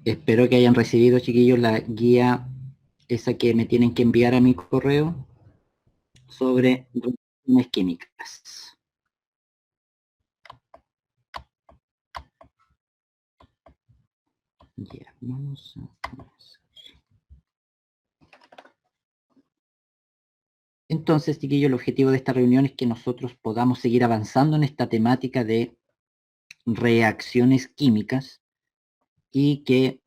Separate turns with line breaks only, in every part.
Espero que hayan recibido, chiquillos, la guía esa que me tienen que enviar a mi correo sobre reacciones químicas. Ya, vamos a comenzar. Entonces, chiquillos, el objetivo de esta reunión es que nosotros podamos seguir avanzando en esta temática de reacciones químicas y que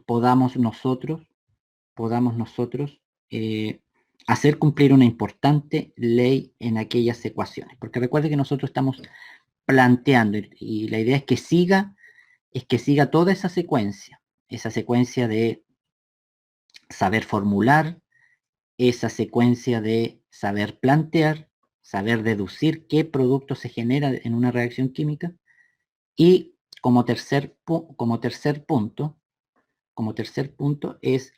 podamos nosotros, eh, hacer cumplir una importante ley en aquellas ecuaciones. Porque recuerde que nosotros estamos planteando y la idea es que siga toda esa secuencia de saber formular, esa secuencia de saber plantear, saber deducir qué producto se genera en una reacción química y como tercer punto es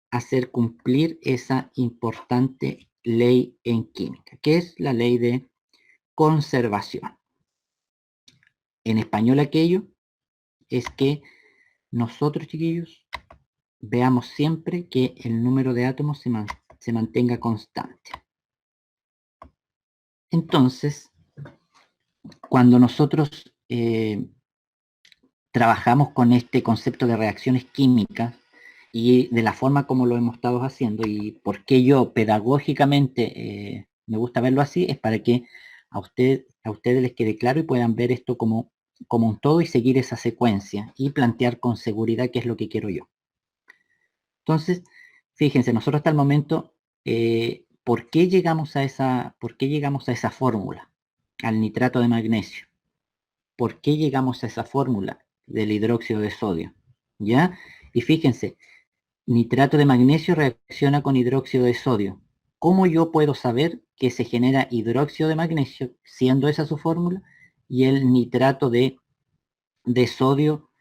hacer cumplir esa importante ley en química, que es la ley de conservación. En español aquello es que nosotros, chiquillos, veamos siempre que el número de átomos se mantenga constante. Entonces, cuando nosotros trabajamos con este concepto de reacciones químicas y de la forma como lo hemos estado haciendo y por qué yo pedagógicamente me gusta verlo así, es para que a ustedes les quede claro y puedan ver esto como un todo y seguir esa secuencia y plantear con seguridad qué es lo que quiero yo. Entonces, fíjense, nosotros hasta el momento, ¿por qué llegamos a esa fórmula? Al nitrato de magnesio. ¿Por qué llegamos a esa fórmula del hidróxido de sodio? ¿Ya? Y fíjense, nitrato de magnesio reacciona con hidróxido de sodio. ¿Cómo yo puedo saber que se genera hidróxido de magnesio, siendo esa su fórmula, y el nitrato de sodio,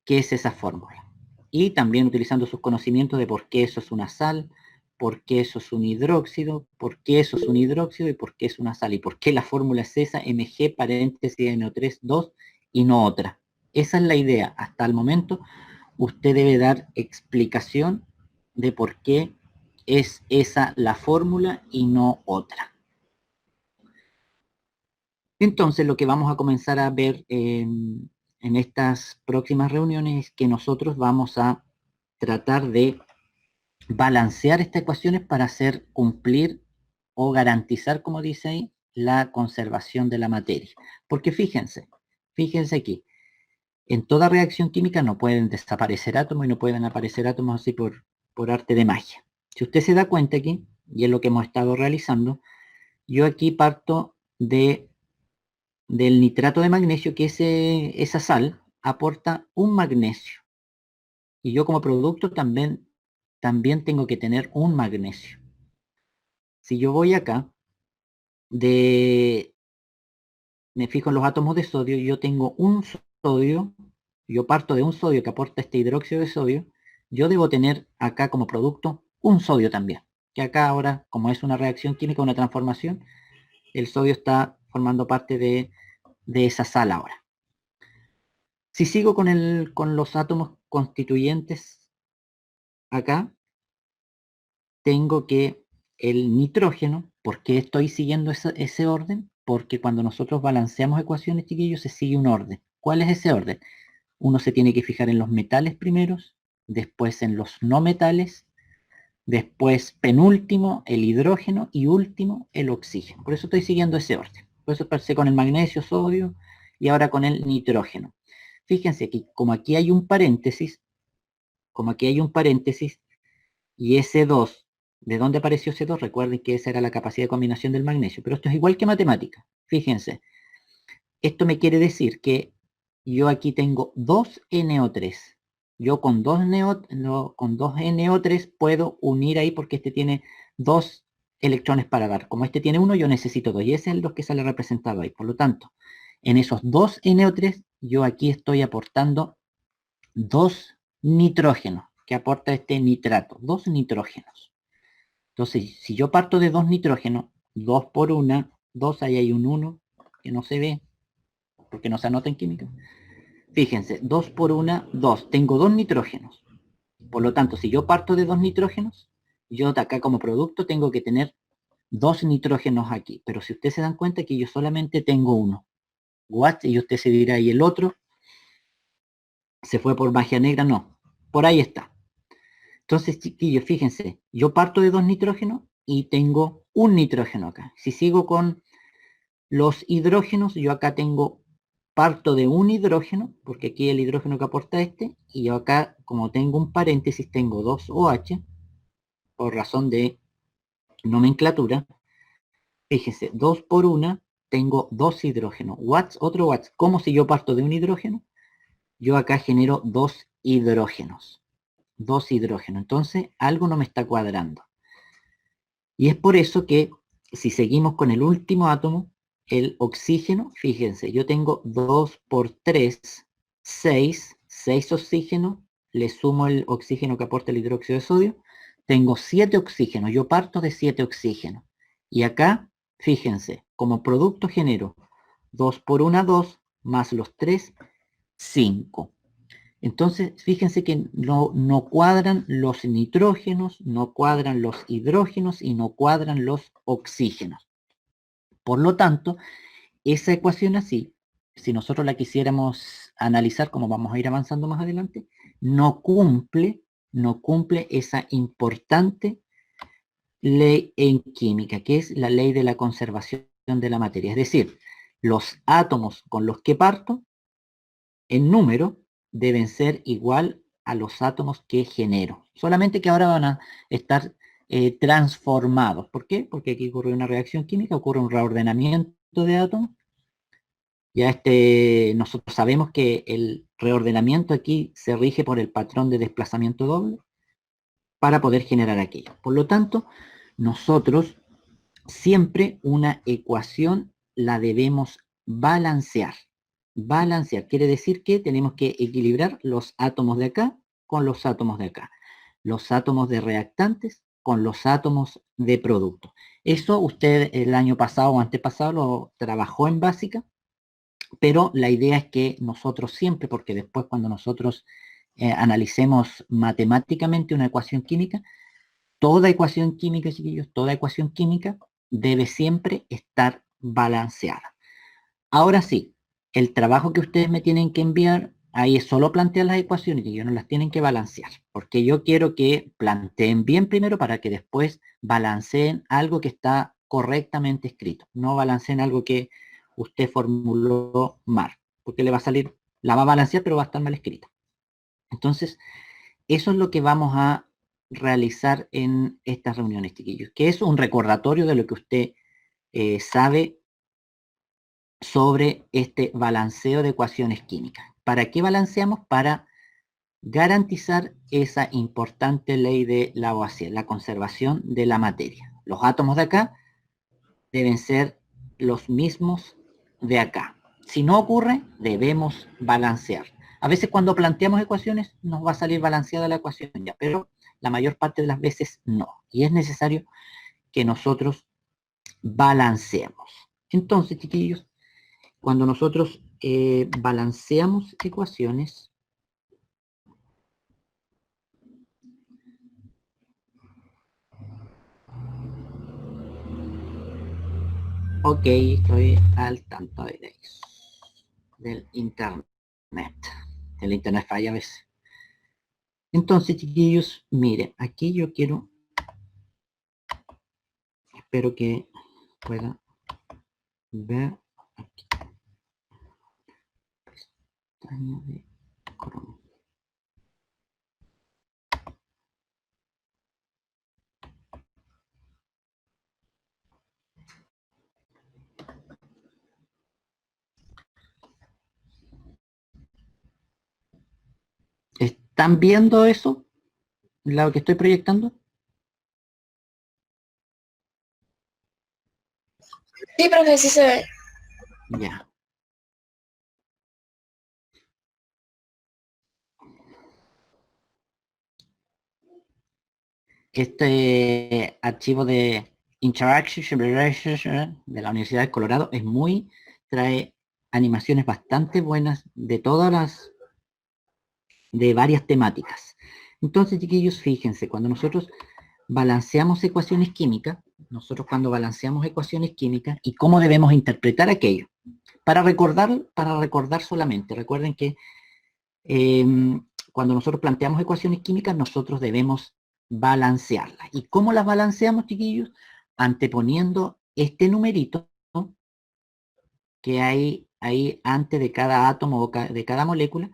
qué es esa fórmula? Y también utilizando sus conocimientos de por qué eso es una sal, por qué eso es un hidróxido, por qué eso es un hidróxido y por qué es una sal, y por qué la fórmula es esa, Mg paréntesis NO3 2 y no otra. Esa es la idea. Hasta el momento usted debe dar explicación de por qué es esa la fórmula y no otra. Entonces, lo que vamos a comenzar a ver en estas próximas reuniones es que nosotros vamos a tratar de balancear estas ecuaciones para hacer cumplir o garantizar, como dice ahí, la conservación de la materia. Porque fíjense aquí, en toda reacción química no pueden desaparecer átomos y no pueden aparecer átomos así por arte de magia. Si usted se da cuenta aquí, y es lo que hemos estado realizando, yo aquí parto del nitrato de magnesio, que esa sal aporta un magnesio. Y yo como producto también tengo que tener un magnesio. Si yo voy acá, me fijo en los átomos de sodio, yo tengo un sodio, yo parto de un sodio que aporta este hidróxido de sodio, yo debo tener acá como producto un sodio también. Que acá ahora, como es una reacción química, una transformación, el sodio está formando parte de esa sal ahora. Si sigo con los átomos constituyentes acá, tengo que el nitrógeno, ¿por qué estoy siguiendo ese orden? Porque cuando nosotros balanceamos ecuaciones, chiquillos, se sigue un orden. ¿Cuál es ese orden? Uno se tiene que fijar en los metales primeros, después en los no metales, después penúltimo el hidrógeno y último el oxígeno. Por eso estoy siguiendo ese orden. Por eso empecé con el magnesio, sodio y ahora con el nitrógeno. Fíjense que como aquí hay un paréntesis, y ese 2, ¿de dónde apareció ese 2? Recuerden que esa era la capacidad de combinación del magnesio, pero esto es igual que matemática. Fíjense, esto me quiere decir que yo aquí tengo 2NO3. Yo con 2NO3 puedo unir ahí porque este tiene 2 electrones para dar. Como este tiene 1, yo necesito 2. Y ese es el 2 que sale representado ahí. Por lo tanto, en esos 2NO3, yo aquí estoy aportando 2 nitrógenos, que aporta este nitrato. 2 nitrógenos. Entonces, si yo parto de 2 nitrógenos, 2 por 1, 2, ahí hay un 1 que no se ve, porque no se anota en química. Fíjense, 2 por 1, 2. Tengo 2 nitrógenos. Por lo tanto, si yo parto de 2 nitrógenos, yo de acá como producto tengo que tener 2 nitrógenos aquí. Pero si ustedes se dan cuenta que yo solamente tengo uno. What? Y usted se dirá, ¿y el otro? ¿Se fue por magia negra? No. Por ahí está. Entonces, chiquillos, fíjense, yo parto de 2 nitrógenos y tengo un nitrógeno acá. Si sigo con los hidrógenos, yo acá tengo, parto de un hidrógeno, porque aquí el hidrógeno que aporta este, y yo acá, como tengo un paréntesis, tengo 2 OH, por razón de nomenclatura. Fíjense, 2 por 1, tengo 2 hidrógenos. Watts, otro watts. Como si yo parto de un hidrógeno, yo acá genero 2 hidrógenos. 2 hidrógenos. Entonces, algo no me está cuadrando. Y es por eso que, si seguimos con el último átomo, el oxígeno, fíjense, yo tengo 2 por 3, 6, 6 oxígenos, le sumo el oxígeno que aporta el hidróxido de sodio, tengo 7 oxígenos, yo parto de 7 oxígenos. Y acá, fíjense, como producto genero 2 por 1, 2, más los 3, 5. Entonces, fíjense que no cuadran los nitrógenos, no cuadran los hidrógenos y no cuadran los oxígenos. Por lo tanto, esa ecuación así, si nosotros la quisiéramos analizar, como vamos a ir avanzando más adelante, no cumple esa importante ley en química, que es la ley de la conservación de la materia. Es decir, los átomos con los que parto en número deben ser igual a los átomos que genero. Solamente que ahora van a estar transformados. ¿Por qué? Porque aquí ocurre una reacción química, ocurre un reordenamiento de átomos. Ya nosotros sabemos que el reordenamiento aquí se rige por el patrón de desplazamiento doble para poder generar aquello. Por lo tanto, nosotros siempre una ecuación la debemos balancear. Balancear quiere decir que tenemos que equilibrar los átomos de acá con los átomos de acá. Los átomos de reactantes con los átomos de producto. Eso usted el año pasado o antepasado lo trabajó en básica, pero la idea es que nosotros siempre, porque después cuando nosotros analicemos matemáticamente una ecuación química, toda ecuación química, chiquillos, toda ecuación química debe siempre estar balanceada. Ahora sí, el trabajo que ustedes me tienen que enviar, ahí es solo plantear las ecuaciones y ellos no las tienen que balancear, porque yo quiero que planteen bien primero para que después balanceen algo que está correctamente escrito, no balanceen algo que usted formuló mal, porque le va a salir, la va a balancear pero va a estar mal escrita. Entonces, eso es lo que vamos a realizar en estas reuniones, chiquillos, que es un recordatorio de lo que usted sabe sobre este balanceo de ecuaciones químicas. ¿Para qué balanceamos? Para garantizar esa importante ley de Lavoisier, la conservación de la materia. Los átomos de acá deben ser los mismos de acá. Si no ocurre, debemos balancear. A veces cuando planteamos ecuaciones nos va a salir balanceada la ecuación ya, pero la mayor parte de las veces no. Y es necesario que nosotros balanceemos. Entonces, chiquillos, cuando nosotros balanceamos ecuaciones, ok, estoy al tanto de eso, del internet. El internet falla a veces. Entonces, chiquillos, miren, aquí yo quiero, espero que pueda ver aquí. Pestaña de Chrome. ¿Están viendo eso? Lo que estoy proyectando.
Sí, profe, sí se ve.
Ya. Este archivo de Interaction de la Universidad de Colorado es trae animaciones bastante buenas de de varias temáticas. Entonces, chiquillos, fíjense, cuando nosotros balanceamos ecuaciones químicas, y cómo debemos interpretar aquello. Para recordar solamente, recuerden que cuando nosotros planteamos ecuaciones químicas, nosotros debemos balancearlas. ¿Y cómo las balanceamos, chiquillos? Anteponiendo este numerito, ¿no?, que hay ahí antes de cada átomo o de cada molécula,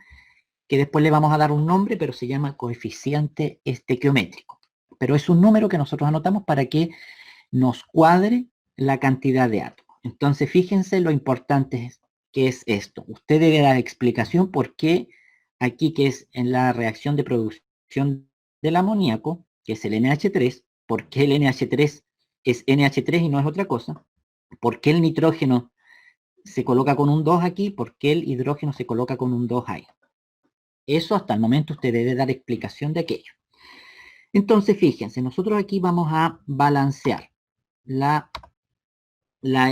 que después le vamos a dar un nombre, pero se llama coeficiente estequiométrico. Pero es un número que nosotros anotamos para que nos cuadre la cantidad de átomos. Entonces, fíjense lo importante que es esto. Usted debe dar explicación por qué aquí, que es en la reacción de producción del amoníaco, que es el NH3, por qué el NH3 es NH3 y no es otra cosa, por qué el nitrógeno se coloca con un 2 aquí, por qué el hidrógeno se coloca con un 2 ahí. Eso hasta el momento usted debe dar explicación de aquello. Entonces, fíjense, nosotros aquí vamos a balancear la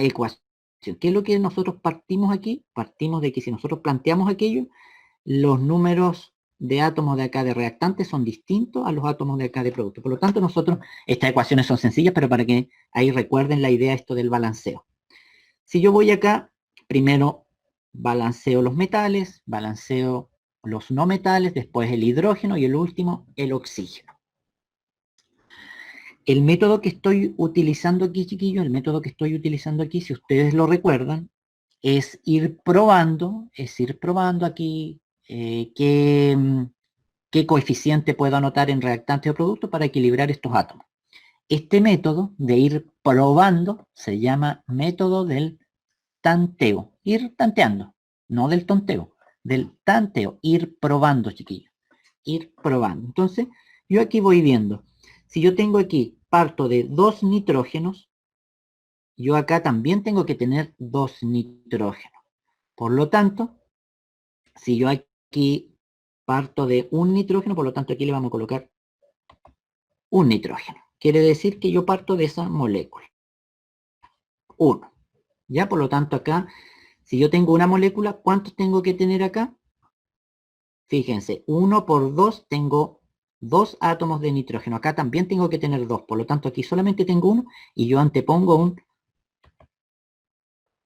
ecuación. ¿Qué es lo que nosotros partimos aquí? Partimos de que si nosotros planteamos aquello, los números de átomos de acá de reactantes son distintos a los átomos de acá de producto. Por lo tanto, estas ecuaciones son sencillas, pero para que ahí recuerden la idea esto del balanceo. Si yo voy acá, primero balanceo los metales, balanceo los no metales, después el hidrógeno y el último, el oxígeno. El método que estoy utilizando aquí, chiquillos, si ustedes lo recuerdan, es ir probando aquí qué coeficiente puedo anotar en reactante o producto para equilibrar estos átomos. Este método de ir probando se llama método del tanteo, ir tanteando, no del tonteo, del tanteo, ir probando, chiquillos, ir probando. Entonces, yo aquí voy viendo, si yo tengo aquí, parto de 2 nitrógenos, yo acá también tengo que tener 2 nitrógenos. Por lo tanto, si yo aquí parto de un nitrógeno, por lo tanto aquí le vamos a colocar un nitrógeno. Quiere decir que yo parto de esa molécula. 1. Ya, por lo tanto acá, si yo tengo una molécula, ¿cuántos tengo que tener acá? Fíjense, 1 por 2 tengo 2 átomos de nitrógeno. Acá también tengo que tener 2. Por lo tanto, aquí solamente tengo 1 y yo antepongo un...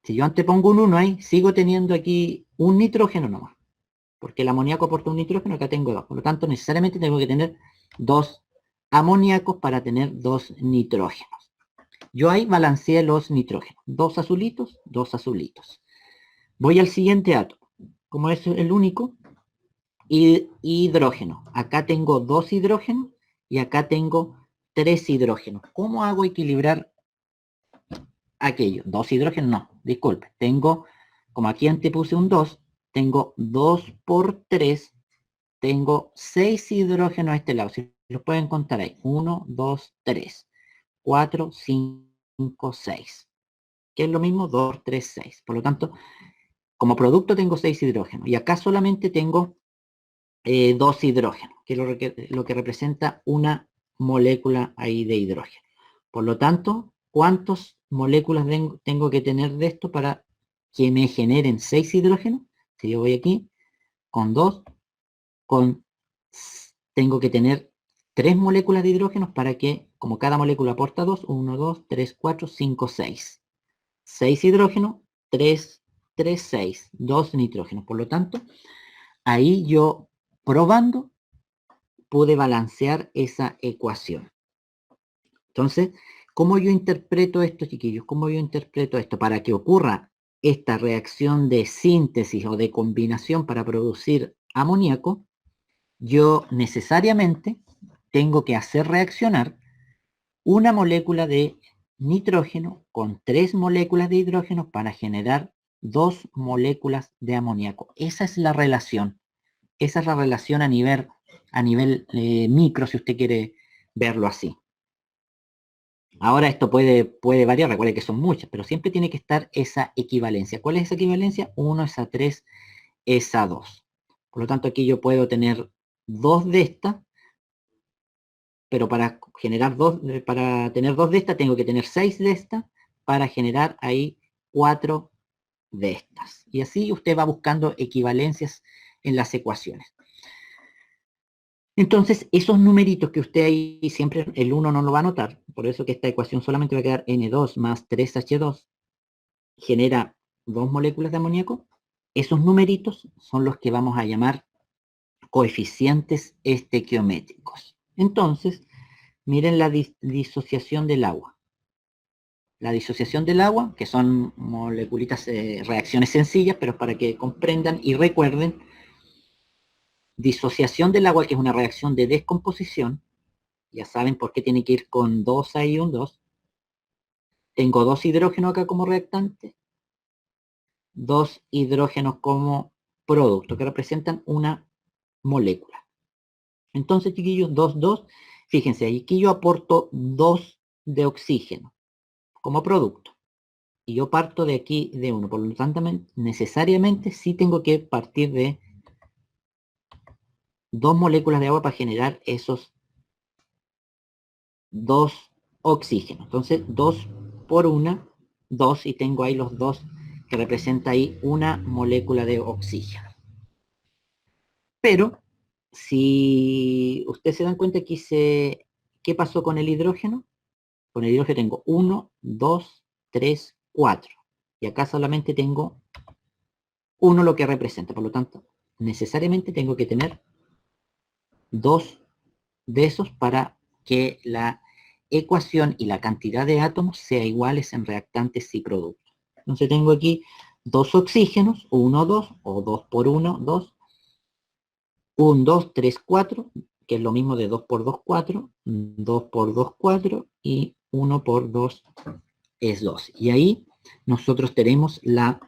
Si yo antepongo un 1 ahí, sigo teniendo aquí un nitrógeno nomás. Porque el amoníaco aporta un nitrógeno, acá tengo 2. Por lo tanto, necesariamente tengo que tener 2 amoníacos para tener 2 nitrógenos. Yo ahí balanceé los nitrógenos. 2 azulitos, 2 azulitos. Voy al siguiente átomo. Como es el único, hidrógeno. Acá tengo 2 hidrógenos y acá tengo 3 hidrógenos. ¿Cómo hago equilibrar aquello? 2 hidrógenos, no, disculpe. Tengo, como aquí antes puse un 2, tengo 2 por 3, tengo 6 hidrógenos a este lado. Si los pueden contar ahí. 1, 2, 3, 4, 5, 6. Que es lo mismo, 2, 3, 6. Por lo tanto, como producto tengo 6 hidrógenos. Y acá solamente tengo 2 hidrógenos, que es lo que representa una molécula ahí de hidrógeno. Por lo tanto, ¿cuántas moléculas tengo que tener de esto para que me generen 6 hidrógenos? Si yo voy aquí, con 2, tengo que tener 3 moléculas de hidrógenos para que, como cada molécula aporta 2, 1, 2, 3, 4, 5, 6. 6 hidrógenos, 3, 3, 6, 2 nitrógenos. Por lo tanto, ahí yo, probando, pude balancear esa ecuación. Entonces, ¿cómo yo interpreto esto, chiquillos? ¿Cómo yo interpreto esto? Para que ocurra esta reacción de síntesis o de combinación para producir amoníaco, yo necesariamente tengo que hacer reaccionar una molécula de nitrógeno con 3 moléculas de hidrógeno para generar 2 moléculas de amoníaco. Esa es la relación. Esa es la relación a nivel micro, si usted quiere verlo así. Ahora esto puede variar, recuerde que son muchas, pero siempre tiene que estar esa equivalencia. ¿Cuál es esa equivalencia? 1 es a 3 es a 2. Por lo tanto, aquí yo puedo tener 2 de estas, pero para tener 2 de estas tengo que tener 6 de estas para generar ahí 4 de estas. Y así usted va buscando equivalencias en las ecuaciones. Entonces, esos numeritos que usted ahí siempre, el 1 no lo va a notar, por eso que esta ecuación solamente va a quedar N2 más 3H2, genera 2 moléculas de amoníaco. Esos numeritos son los que vamos a llamar coeficientes estequiométricos. Entonces, miren la disociación del agua. La disociación del agua, que son moleculitas, reacciones sencillas, pero para que comprendan y recuerden, disociación del agua, que es una reacción de descomposición, ya saben por qué tiene que ir con 2 ahí, un 2. Tengo 2 hidrógenos acá como reactante, 2 hidrógenos como producto, que representan una molécula. Entonces, chiquillos, 2, 2, fíjense, aquí yo aporto 2 de oxígeno como producto. Y yo parto de aquí de 1. Por lo tanto, necesariamente sí tengo que partir de 2 moléculas de agua para generar esos 2 oxígenos. Entonces, 2 por 1, 2, y tengo ahí los 2 que representa ahí una molécula de oxígeno. Pero, si ustedes se dan cuenta aquí, ¿qué pasó con el hidrógeno? Con el hidrógeno tengo 1, 2, 3, 4. Y acá solamente tengo 1 lo que representa. Por lo tanto, necesariamente tengo que tener 2 de esos para que la ecuación y la cantidad de átomos sea iguales en reactantes y productos. Entonces tengo aquí 2 oxígenos, 1, 2, o 2 por 1, 2, 1, 2, 3, 4, que es lo mismo de 2 por 2, 4, 2 por 2, 4, y 1 por 2 es 2. Y ahí nosotros tenemos la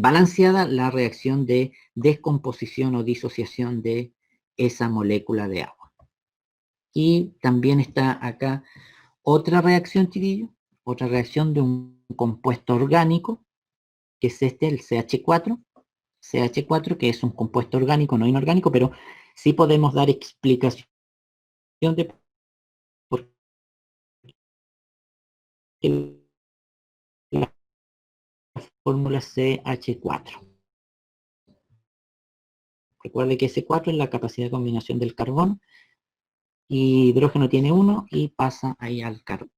balanceada la reacción de descomposición o disociación de esa molécula de agua. Y también está acá otra reacción, chiquillos, otra reacción de un compuesto orgánico, que es este, el CH4, que es un compuesto orgánico, no inorgánico, pero sí podemos dar explicación de por qué la fórmula CH4. Recuerde que ese 4 es la capacidad de combinación del carbón, y hidrógeno tiene 1 y pasa ahí al carbono.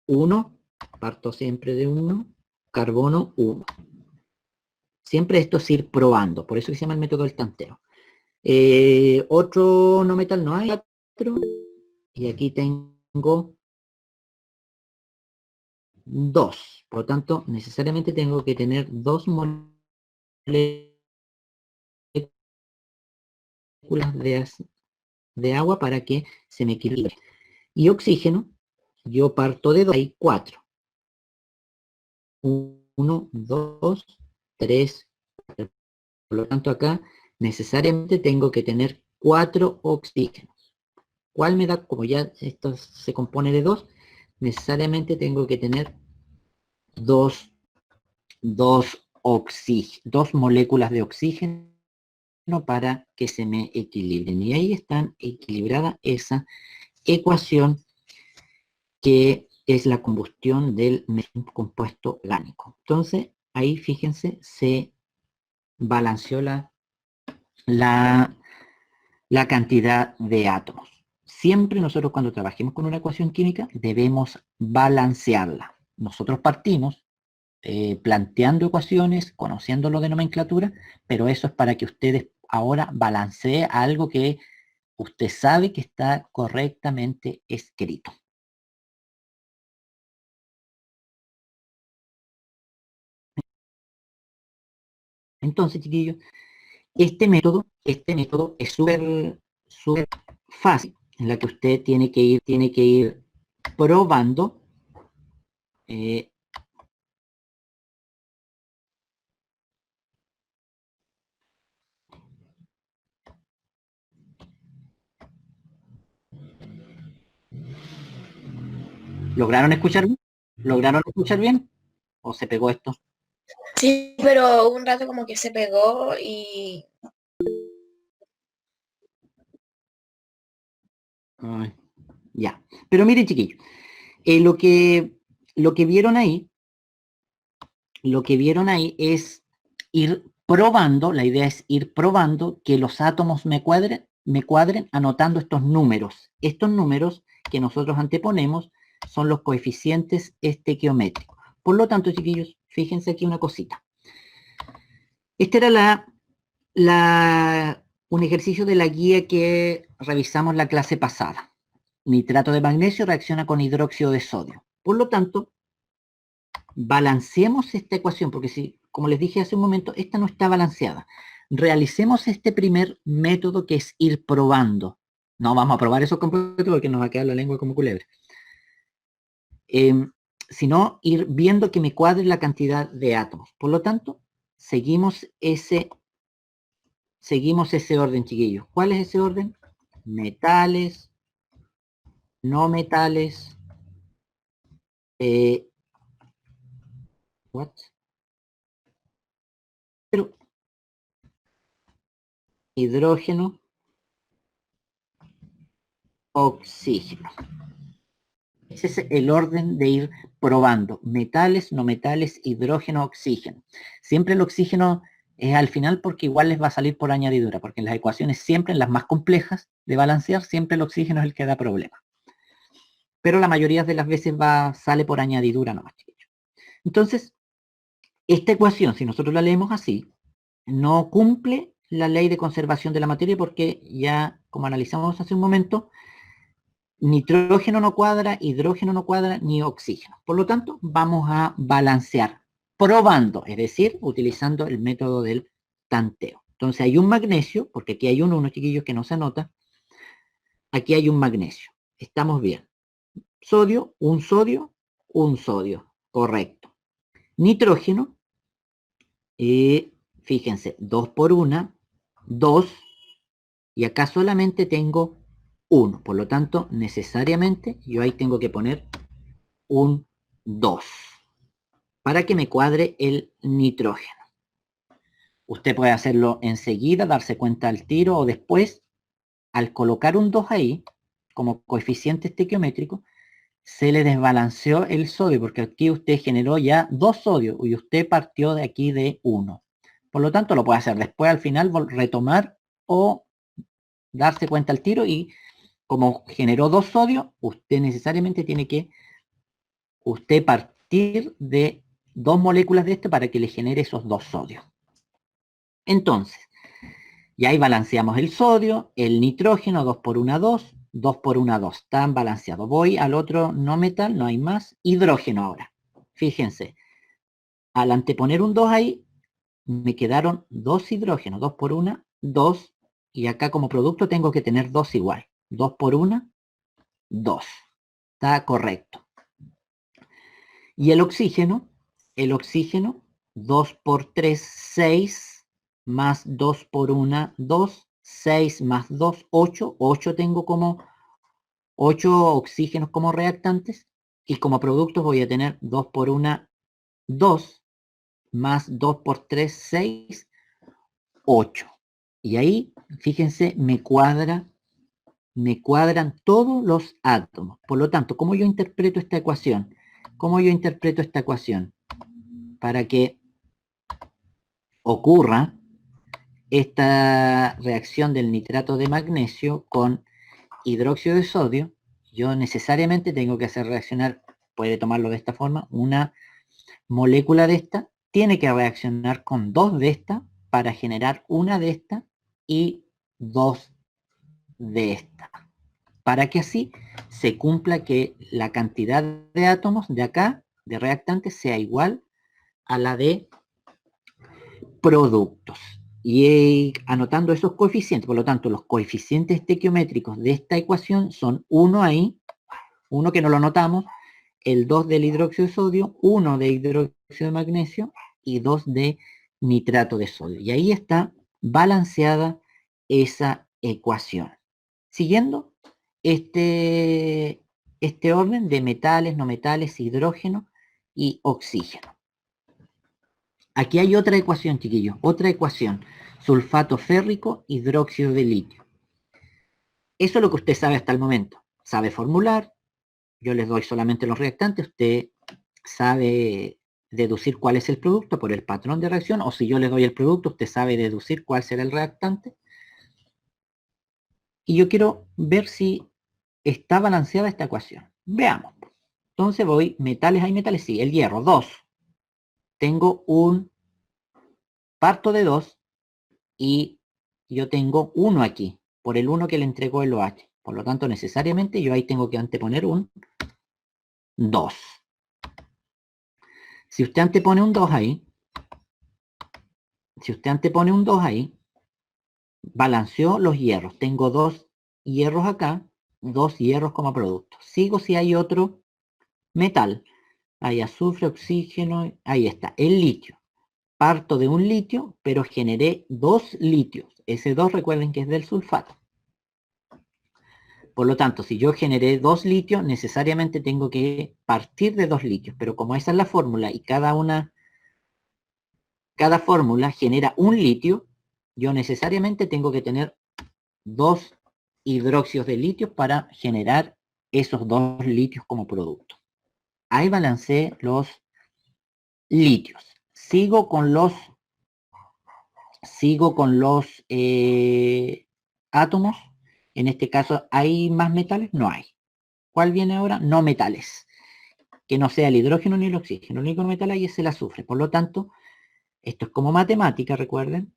1, parto siempre de 1, carbono 1. Siempre esto es ir probando, por eso se llama el método del tanteo. Otro no metal no hay, 4, y aquí tengo 2. Por lo tanto, necesariamente tengo que tener 2 moléculas de agua para que se me equilibre. Y oxígeno, yo parto de 2, hay 4. 1, 2, 3, 4. Por lo tanto, acá necesariamente tengo que tener 4 oxígenos. ¿Cuál me da? Como ya esto se compone de 2, necesariamente tengo que tener 2 moléculas de oxígeno para que se me equilibren. Y ahí están equilibrada esa ecuación, que es la combustión del compuesto orgánico. Entonces, ahí fíjense, se balanceó la cantidad de átomos. Siempre nosotros, cuando trabajemos con una ecuación química, debemos balancearla. Nosotros partimos planteando ecuaciones, conociéndolo de nomenclatura, pero eso es para que ustedes ahora balanceen algo que usted sabe que está correctamente escrito. Entonces, chiquillos, este método es súper fácil, en la que usted tiene que ir probando. eh, ¿Lograron escuchar bien? ¿Lograron escuchar bien? ¿O se pegó esto?
Sí, pero un rato como que se pegó y
Ay, ya. Pero miren, chiquillos, lo que vieron ahí lo que vieron ahí es ir probando, la idea es ir probando que los átomos me cuadren anotando estos números. Estos números que nosotros anteponemos son los coeficientes estequiométricos. Por lo tanto, chiquillos, fíjense aquí una cosita. Este era un ejercicio de la guía que revisamos la clase pasada. Nitrato de magnesio reacciona con hidróxido de sodio. Por lo tanto, balanceemos esta ecuación, porque si, como les dije hace un momento, esta no está balanceada. Realicemos este primer método que es ir probando. No vamos a probar esos compuestos porque nos va a quedar la lengua como culebra. Sino ir viendo que me cuadre la cantidad de átomos. Por lo tanto, seguimos ese orden, chiquillos. ¿Cuál es ese orden? Metales, no metales, pero hidrógeno, oxígeno. Ese es el orden de ir probando. Metales, no metales, hidrógeno, oxígeno. Siempre el oxígeno es al final porque igual les va a salir por añadidura, porque en las ecuaciones siempre, en las más complejas de balancear, siempre el oxígeno es el que da problema. Pero la mayoría de las veces sale por añadidura nomás, chiquillos. Entonces, esta ecuación, si nosotros la leemos así, no cumple la ley de conservación de la materia porque ya, como analizamos hace un momento, nitrógeno no cuadra, hidrógeno no cuadra, ni oxígeno. Por lo tanto, vamos a balancear, probando, es decir, utilizando el método del tanteo. Entonces hay un magnesio, porque aquí hay un 1, chiquillos, que no se anota. Aquí hay un magnesio. Estamos bien. Sodio, un sodio, un sodio. Correcto. Nitrógeno, fíjense, 2 por 1, 2, y acá solamente tengo 1. Por lo tanto, necesariamente yo ahí tengo que poner un 2 para que me cuadre el nitrógeno. Usted puede hacerlo enseguida, darse cuenta al tiro o después. Al colocar un 2 ahí, como coeficiente estequiométrico, se le desbalanceó el sodio, porque aquí usted generó ya 2 sodios y usted partió de aquí de 1. Por lo tanto, lo puede hacer después, al final, retomar o darse cuenta al tiro, y como generó 2 sodios, usted necesariamente tiene que partir de 2 moléculas de este para que le genere esos 2 sodios. Entonces, y ahí balanceamos el sodio, el nitrógeno, 2 por 1, 2, 2 por 1, 2. Están balanceados. Voy al otro no metal, no hay más. Hidrógeno ahora. Fíjense, al anteponer un 2 ahí, me quedaron 2 hidrógenos. 2 por 1, 2. Y acá como producto tengo que tener 2 igual. 2 por 1, 2. Está correcto. Y el oxígeno, 2 por 3, 6. Más 2 por 1, 2, 6 más 2, 8. 8 tengo como 8 oxígenos como reactantes, y como productos voy a tener 2 por 1, 2, más 2 por 3, 6, 8. Y ahí, fíjense, me cuadran todos los átomos. Por lo tanto, ¿cómo yo interpreto esta ecuación? Para que ocurra esta reacción del nitrato de magnesio con hidróxido de sodio, yo necesariamente tengo que hacer reaccionar, puede tomarlo de esta forma, una molécula de esta tiene que reaccionar con 2 de esta para generar una de esta y 2 de esta, para que así se cumpla que la cantidad de átomos de acá, de reactantes, sea igual a la de productos. Y anotando esos coeficientes, por lo tanto, los coeficientes estequiométricos de esta ecuación son 1 ahí, 1 que no lo anotamos, el 2 del hidróxido de sodio, 1 de hidróxido de magnesio y 2 de nitrato de sodio. Y ahí está balanceada esa ecuación. Siguiendo este orden de metales, no metales, hidrógeno y oxígeno. Aquí hay otra ecuación, chiquillos, otra ecuación. Sulfato férrico, hidróxido de litio. Eso es lo que usted sabe hasta el momento. Sabe formular, yo les doy solamente los reactantes, usted sabe deducir cuál es el producto por el patrón de reacción, o si yo le doy el producto, usted sabe deducir cuál será el reactante. Y yo quiero ver si está balanceada esta ecuación. Veamos. Entonces voy, metales, hay metales, sí, el hierro, 2. Tengo un parto de 2 y yo tengo 1 aquí, por el 1 que le entregó el OH. Por lo tanto, necesariamente yo ahí tengo que anteponer un 2. Si usted antepone un 2 ahí, balanceó los hierros. Tengo 2 hierros acá, 2 hierros como producto. Sigo si hay otro metal. Hay azufre, oxígeno, ahí está, el litio. Parto de un litio, pero generé 2 litios. Ese 2 recuerden que es del sulfato. Por lo tanto, si yo generé 2 litios, necesariamente tengo que partir de 2 litios. Pero como esa es la fórmula y cada fórmula genera un litio, yo necesariamente tengo que tener 2 hidróxidos de litio para generar esos 2 litios como producto. Ahí balanceé los litios. Sigo con los átomos. En este caso, ¿hay más metales? No hay. ¿Cuál viene ahora? No metales. Que no sea el hidrógeno ni el oxígeno. El único metal ahí es el azufre. Por lo tanto, esto es como matemática, recuerden.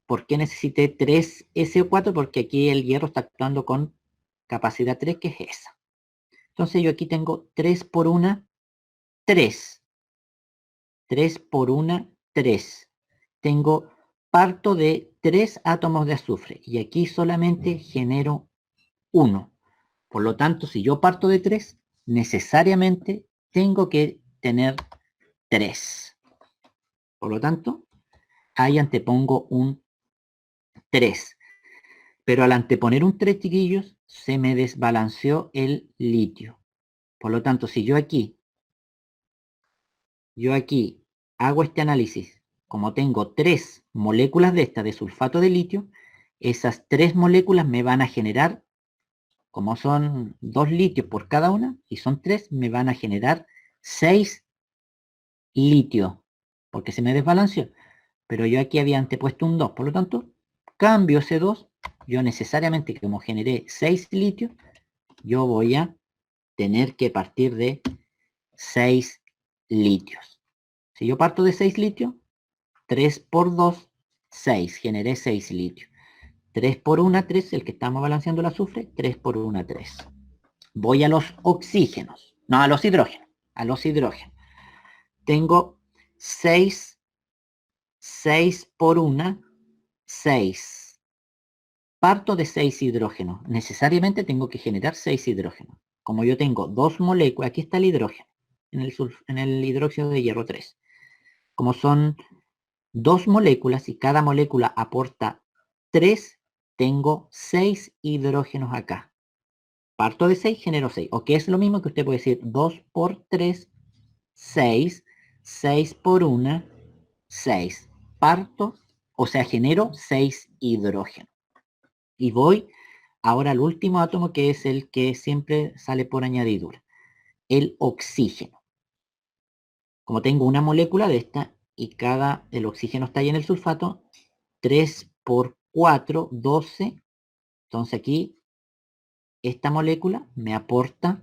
¿Por qué necesité 3 SO4? Porque aquí el hierro está actuando con capacidad 3, que es esa. Entonces yo aquí tengo 3 por 1, 3. 3 por 1, 3. Tengo parto de 3 átomos de azufre y aquí solamente genero 1. Por lo tanto, si yo parto de 3, necesariamente tengo que tener 3. Por lo tanto, ahí antepongo un 3. Pero al anteponer un 3, chiquillos, se me desbalanceó el litio. Por lo tanto, si yo aquí hago este análisis, como tengo 3 moléculas de esta de sulfato de litio, esas 3 moléculas me van a generar, como son 2 litios por cada una, y son 3, me van a generar 6 litio, porque se me desbalanceó. Pero yo aquí había antepuesto un 2, por lo tanto, cambio ese 2, yo necesariamente, como generé 6 litios, yo voy a tener que partir de 6 litios. Si yo parto de 6 litios, 3 por 2, 6, generé 6 litios. 3 por 1, 3, el que estamos balanceando el azufre, 3 por 1, 3. Voy a los oxígenos, no, a los hidrógenos. Tengo 6 por 1, 6. Parto de 6 hidrógenos. Necesariamente tengo que generar 6 hidrógenos. Como yo tengo 2 moléculas, aquí está el hidrógeno, en el hidróxido de hierro 3. Como son 2 moléculas y cada molécula aporta 3, tengo 6 hidrógenos acá. Parto de 6, genero 6. O que es lo mismo que usted puede decir 2 por 3, 6. 6 por 1, 6. Parto, o sea, genero 6 hidrógenos. Y voy ahora al último átomo, que es el que siempre sale por añadidura, el oxígeno. Como tengo una molécula de esta y el oxígeno está ahí en el sulfato, 3 por 4, 12. Entonces aquí esta molécula me aporta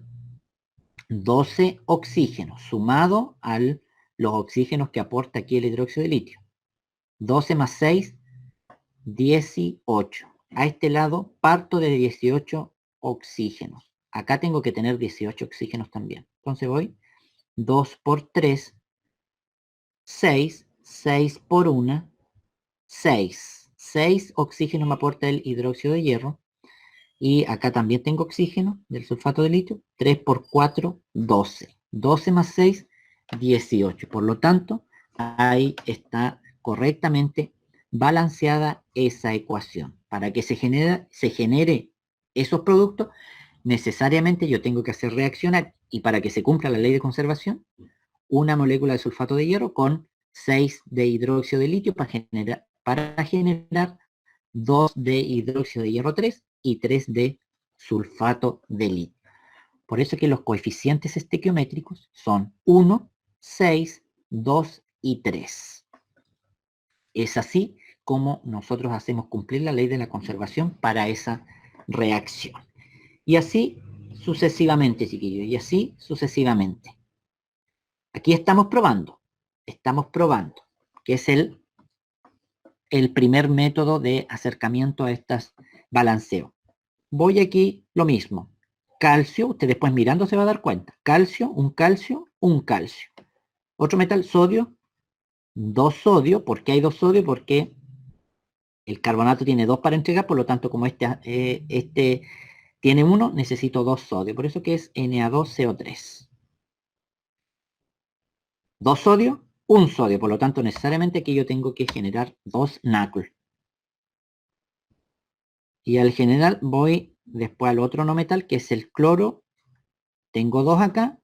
12 oxígenos, sumado a los oxígenos que aporta aquí el hidróxido de litio. 12 más 6, 18. A este lado parto de 18 oxígenos. Acá tengo que tener 18 oxígenos también. Entonces voy 2 por 3, 6. 6 por 1, 6. 6 oxígenos me aporta el hidróxido de hierro. Y acá también tengo oxígeno del sulfato de litio. 3 por 4, 12. 12 más 6, 18. Por lo tanto, ahí está correctamente balanceada esa ecuación. Para que se genere esos productos, necesariamente yo tengo que hacer reaccionar, y para que se cumpla la ley de conservación, una molécula de sulfato de hierro con 6 de hidróxido de litio para generar 2 de hidróxido de hierro 3 y 3 de sulfato de litio. Por eso que los coeficientes estequiométricos son 1 6, 2 y 3. Es así como nosotros hacemos cumplir la ley de la conservación para esa reacción. Y así sucesivamente, chiquillos, y así sucesivamente. Aquí estamos probando, que es el primer método de acercamiento a estas balanceos. Voy aquí, lo mismo. Calcio, usted después mirando se va a dar cuenta. Calcio, un calcio, un calcio. Otro metal, sodio, 2 sodio. ¿Por qué hay 2 sodio? Porque el carbonato tiene 2 para entregar, por lo tanto, como este tiene 1, necesito 2 sodio. Por eso que es Na2CO3. 2 sodio, 1 sodio. Por lo tanto, necesariamente aquí yo tengo que generar 2 NaCl. Y al generar voy después al otro no metal, que es el cloro. Tengo 2 acá.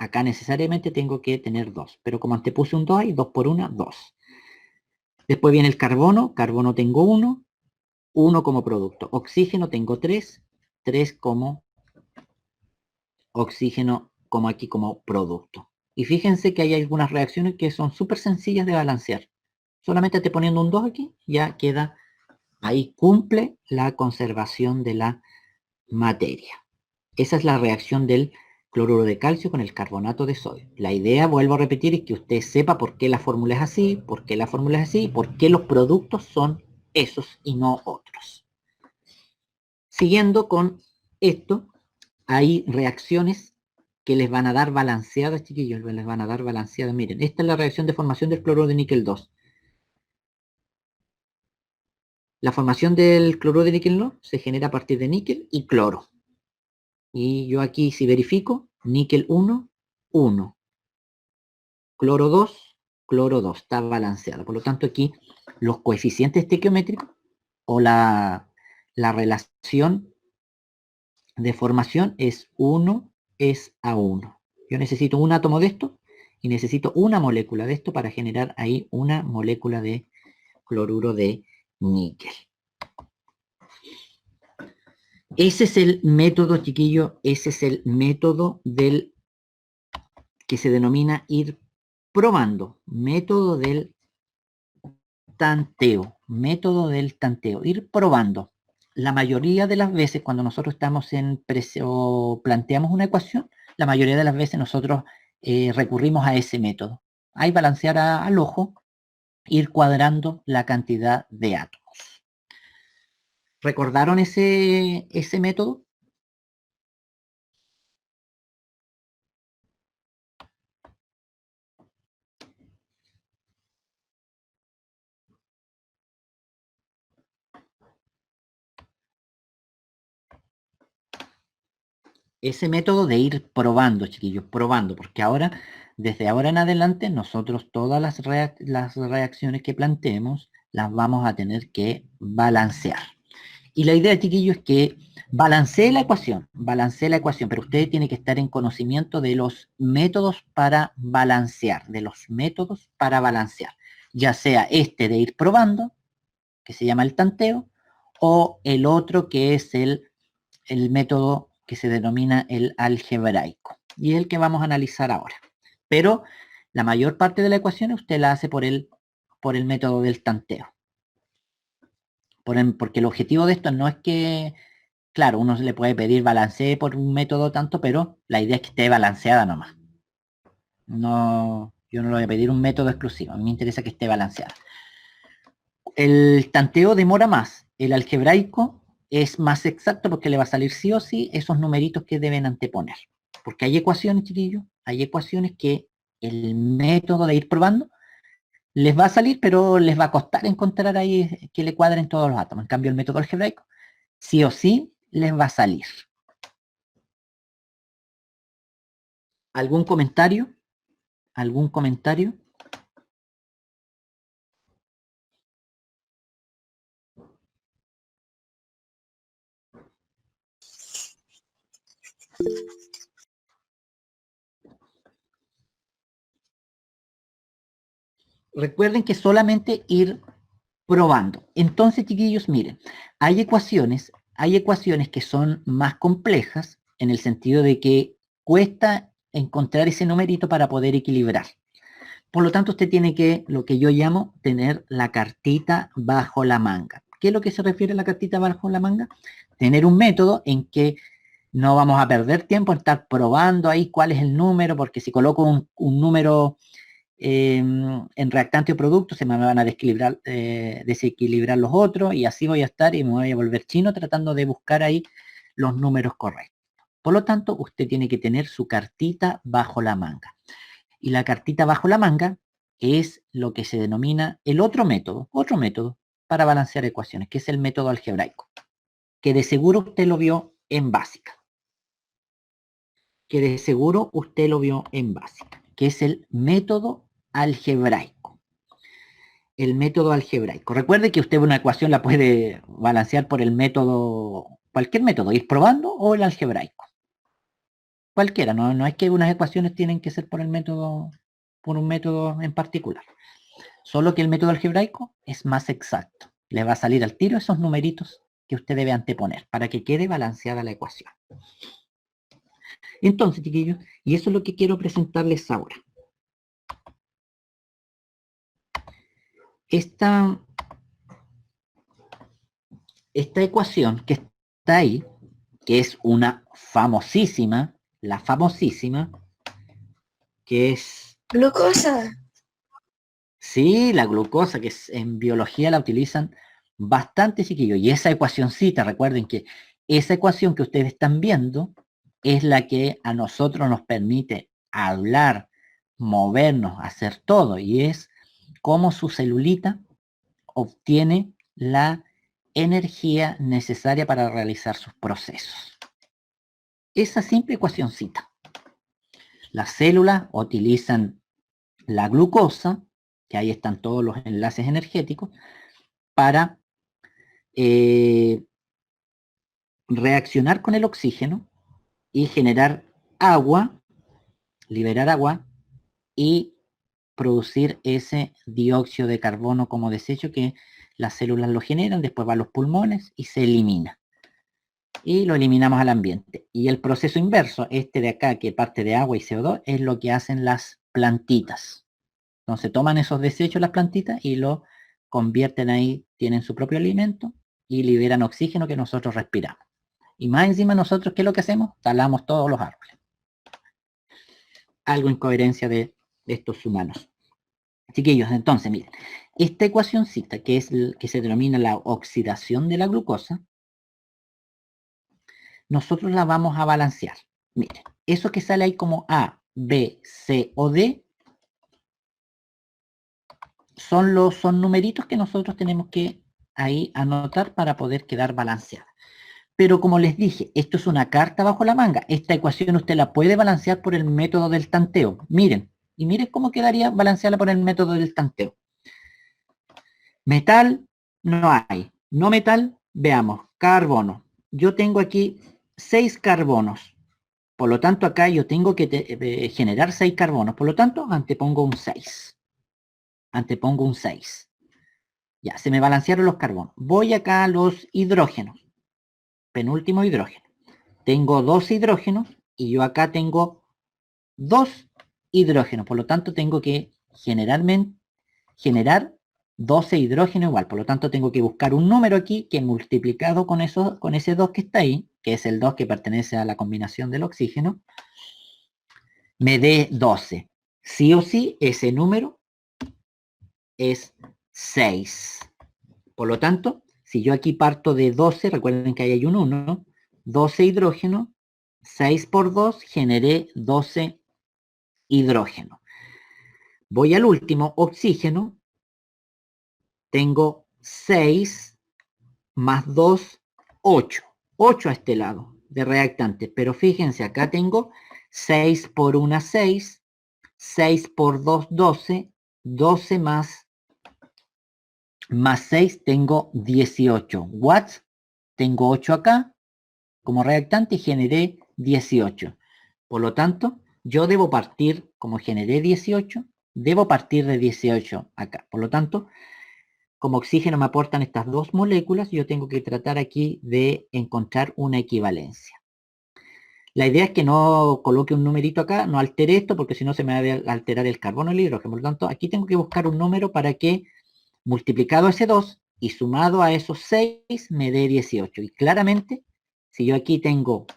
Acá necesariamente tengo que tener 2. Pero como antes puse un 2 ahí, 2 por 1, 2. Después viene el carbono. Carbono tengo 1. 1 como producto. Oxígeno tengo 3. 3 como oxígeno, como aquí como producto. Y fíjense que hay algunas reacciones que son súper sencillas de balancear. Solamente te poniendo un 2 aquí, ya queda, ahí cumple la conservación de la materia. Esa es la reacción del cloruro de calcio con el carbonato de sodio. La idea, vuelvo a repetir, es que usted sepa por qué la fórmula es así, por qué la fórmula es así, por qué los productos son esos y no otros. Siguiendo con esto, hay reacciones que les van a dar balanceadas, chiquillos, les van a dar balanceadas. Miren, esta es la reacción de formación del cloruro de níquel 2. La formación del cloruro de níquel 2 se genera a partir de níquel y cloro. Y yo aquí, si verifico, níquel 1, 1. Cloro 2, cloro 2. Está balanceado. Por lo tanto, aquí los coeficientes estequiométricos o la relación de formación es 1 es a 1. Yo necesito un átomo de esto y necesito una molécula de esto para generar ahí una molécula de cloruro de níquel. Ese es el método, chiquillo, ese es el método del que se denomina ir probando, método del tanteo, ir probando. La mayoría de las veces cuando nosotros estamos en precio, planteamos una ecuación, la mayoría de las veces nosotros recurrimos a ese método. Hay balancear al ojo, ir cuadrando la cantidad de átomos. ¿Recordaron ese método? Ese método de ir probando, chiquillos, probando, porque ahora, desde ahora en adelante, nosotros todas las reacciones que planteemos las vamos a tener que balancear. Y la idea, chiquillos, es que balancee la ecuación, pero usted tiene que estar en conocimiento de los métodos para balancear, ya sea este de ir probando, que se llama el tanteo, o el otro que es el método que se denomina el algebraico, y es el que vamos a analizar ahora. Pero la mayor parte de la ecuación usted la hace por el método del tanteo. Porque el objetivo de esto no es que, claro, uno se le puede pedir balancee por un método tanto, pero la idea es que esté balanceada nomás. No, yo no le voy a pedir un método exclusivo, a mí me interesa que esté balanceada. El tanteo demora más, el algebraico es más exacto porque le va a salir sí o sí esos numeritos que deben anteponer. Porque hay ecuaciones, chiquillos, hay ecuaciones que el método de ir probando les va a salir, pero les va a costar encontrar ahí que le cuadren todos los átomos. En cambio, el método algebraico, sí o sí, les va a salir. ¿Algún comentario? ¿Algún comentario? Recuerden que solamente ir probando. Entonces, chiquillos, miren, hay ecuaciones que son más complejas en el sentido de que cuesta encontrar ese numerito para poder equilibrar. Por lo tanto, usted tiene que, lo que yo llamo, tener la cartita bajo la manga. ¿Qué es lo que se refiere a la cartita bajo la manga? Tener un método en que no vamos a perder tiempo en estar probando ahí cuál es el número, porque si coloco un número en reactante o producto, se me van a desequilibrar los otros, y así voy a estar y me voy a volver chino tratando de buscar ahí los números correctos. Por lo tanto, usted tiene que tener su cartita bajo la manga. Y la cartita bajo la manga es lo que se denomina el otro método para balancear ecuaciones, que es el método algebraico, que de seguro usted lo vio en básica. Que es el método algebraico. El método algebraico. Recuerde que usted una ecuación la puede balancear por el método, cualquier método, ir probando, o el algebraico. Cualquiera, no es que unas ecuaciones tienen que ser por un método en particular. Solo que el método algebraico es más exacto. Le va a salir al tiro esos numeritos que usted debe anteponer para que quede balanceada la ecuación. Entonces, chiquillos, y eso es lo que quiero presentarles ahora. Esta ecuación que está ahí, que es una famosísima, la famosísima, que es...
Glucosa.
Sí, la glucosa, que en biología la utilizan bastante, chiquillos. Y esa ecuacioncita, recuerden que esa ecuación que ustedes están viendo es la que a nosotros nos permite hablar, movernos, hacer todo. Y es cómo su celulita obtiene la energía necesaria para realizar sus procesos. Esa simple ecuacioncita. Las células utilizan la glucosa, que ahí están todos los enlaces energéticos, para reaccionar con el oxígeno y generar agua, liberar agua y producir ese dióxido de carbono como desecho que las células lo generan, después va a los pulmones y se elimina. Y lo eliminamos al ambiente. Y el proceso inverso, este de acá, que parte de agua y CO2, es lo que hacen las plantitas. Entonces toman esos desechos las plantitas y lo convierten ahí, tienen su propio alimento y liberan oxígeno que nosotros respiramos. Y más encima nosotros, ¿qué es lo que hacemos? Talamos todos los árboles. Algo incoherencia de estos humanos. Chiquillos, entonces, miren, esta ecuacioncita, que es que se denomina la oxidación de la glucosa, nosotros la vamos a balancear. Miren, eso que sale ahí como A, B, C o D, son numeritos que nosotros tenemos que ahí anotar para poder quedar balanceada. Pero como les dije, esto es una carta bajo la manga. Esta ecuación usted la puede balancear por el método del tanteo. Miren, y miren cómo quedaría balancearla por el método del tanteo. Metal, no hay. No metal, veamos, carbono. Yo tengo aquí 6 carbonos. Por lo tanto, acá yo tengo que generar 6 carbonos. Por lo tanto, antepongo un 6. Antepongo un 6. Ya, se me balancearon los carbonos. Voy acá a los hidrógenos. Penúltimo hidrógeno. Tengo 2 hidrógenos y yo acá tengo 2 hidrógenos. Por lo tanto, tengo que generar 12 hidrógenos igual. Por lo tanto, tengo que buscar un número aquí que multiplicado con ese 2 que está ahí, que es el 2 que pertenece a la combinación del oxígeno, me dé 12. Sí o sí, ese número es 6. Por lo tanto, si yo aquí parto de 12, recuerden que ahí hay un 1, 12 hidrógeno, 6 por 2, generé 12 hidrógeno. Voy al último, oxígeno, tengo 6 más 2, 8. 8 a este lado de reactante, pero fíjense, acá tengo 6 por 1, 6, 6 por 2, 12, 12 más 6 tengo 18 watts, tengo 8 acá como reactante y generé 18. Por lo tanto, yo debo partir, como generé 18, debo partir de 18 acá. Por lo tanto, como oxígeno me aportan estas dos moléculas, yo tengo que tratar aquí de encontrar una equivalencia. La idea es que no coloque un numerito acá, no altere esto, porque si no se me va a alterar el carbono y el hidrógeno. Por lo tanto, aquí tengo que buscar un número para que, multiplicado ese 2 y sumado a esos 6, me dé 18. Y claramente, si yo aquí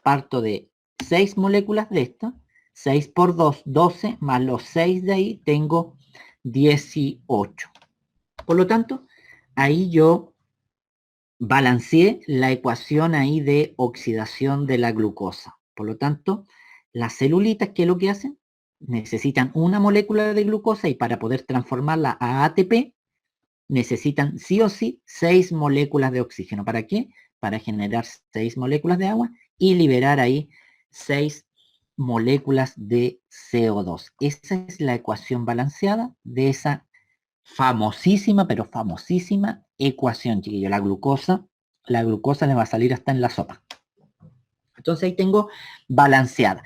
parto de 6 moléculas de esto, 6 por 2, 12, más los 6 de ahí, tengo 18. Por lo tanto, ahí yo balanceé la ecuación ahí de oxidación de la glucosa. Por lo tanto, las celulitas, ¿qué es lo que hacen? Necesitan una molécula de glucosa y para poder transformarla a ATP, necesitan sí o sí 6 moléculas de oxígeno. ¿Para qué? Para generar 6 moléculas de agua y liberar ahí 6 moléculas de CO2. Esa es la ecuación balanceada de esa famosísima, pero famosísima ecuación, chiquillo. La glucosa le va a salir hasta en la sopa. Entonces ahí tengo balanceada.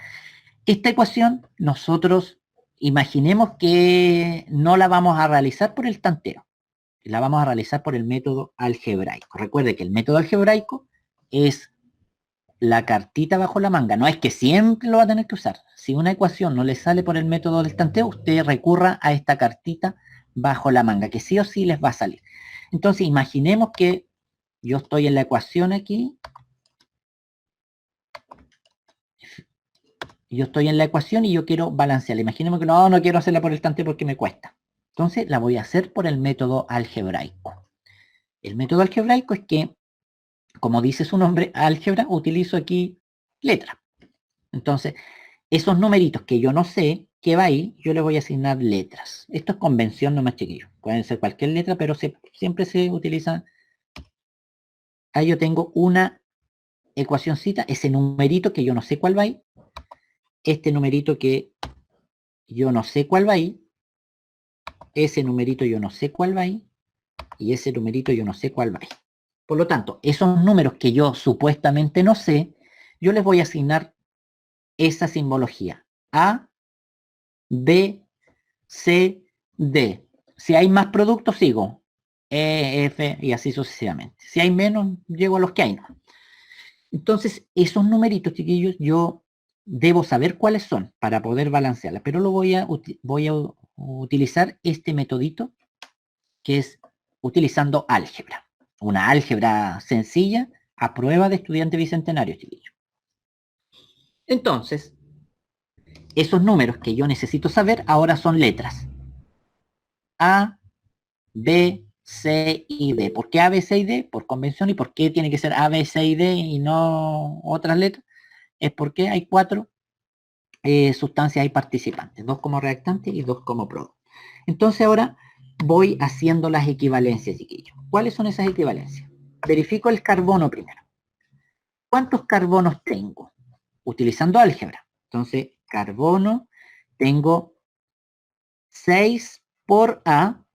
Esta ecuación nosotros imaginemos que no la vamos a realizar por el tanteo, la vamos a realizar por el método algebraico. Recuerde que el método algebraico es la cartita bajo la manga. No es que siempre lo va a tener que usar. Si una ecuación no le sale por el método del tanteo, usted recurra a esta cartita bajo la manga, que sí o sí les va a salir. Entonces, imaginemos que yo estoy en la ecuación aquí. Yo estoy en la ecuación y yo quiero balancearla. Imaginemos que no quiero hacerla por el tanteo porque me cuesta. Entonces, la voy a hacer por el método algebraico. El método algebraico es que, como dice su nombre, álgebra, utilizo aquí letras. Entonces, esos numeritos que yo no sé qué va ahí, yo le voy a asignar letras. Esto es convención nomás, chiquillos. Pueden ser cualquier letra, pero siempre se utiliza. Ahí yo tengo una ecuacióncita, ese numerito que yo no sé cuál va ahí, este numerito que yo no sé cuál va ahí, ese numerito yo no sé cuál va ahí, y ese numerito yo no sé cuál va ahí. Por lo tanto, esos números que yo supuestamente no sé, yo les voy a asignar esa simbología. A, B, C, D. Si hay más productos, sigo. E, F y así sucesivamente. Si hay menos, llego a los que hay, ¿no? Entonces, esos numeritos, chiquillos, yo debo saber cuáles son para poder balancearlas, pero voy a utilizar este metodito que es utilizando álgebra. Una álgebra sencilla a prueba de estudiante bicentenario, chiquillos. Entonces, esos números que yo necesito saber ahora son letras. A, B, C y D. ¿Por qué A, B, C y D? Por convención. ¿Y por qué tiene que ser A, B, C y D y no otras letras? Es porque hay 4 sustancias ahí participantes, 2 como reactante y 2 como producto. Entonces ahora voy haciendo las equivalencias, chiquillos. ¿Cuáles son esas equivalencias? Verifico el carbono primero. ¿Cuántos carbonos tengo? Utilizando álgebra. Entonces, carbono, tengo 6 por A,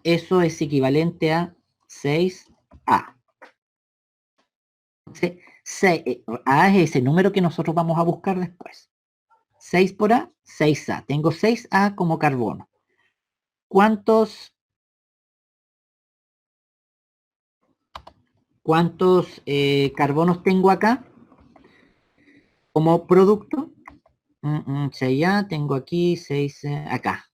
eso es equivalente a 6A. Entonces, A es ese número que nosotros vamos a buscar después. 6 por A, 6A. Tengo 6A como carbono. ¿Cuántos carbonos tengo acá como producto? 6A, tengo aquí 6 acá.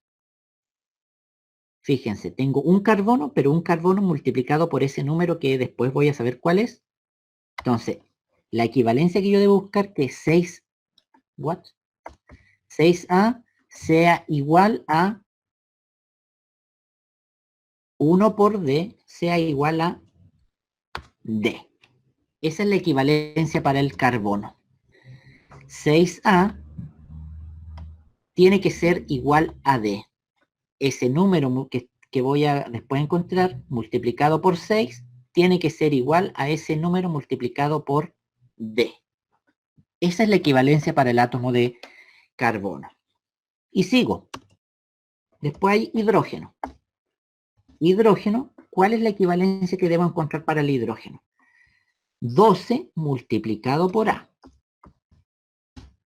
Fíjense, tengo un carbono, pero un carbono multiplicado por ese número que después voy a saber cuál es. Entonces, la equivalencia que yo debo buscar que 6A sea igual a 1 por D sea igual a D. Esa es la equivalencia para el carbono. 6A tiene que ser igual a D. Ese número que voy a después encontrar multiplicado por 6 tiene que ser igual a ese número multiplicado por D. Esa es la equivalencia para el átomo de carbono. Y sigo. Después hay hidrógeno. Hidrógeno, ¿cuál es la equivalencia que debo encontrar para el hidrógeno? 12 multiplicado por A.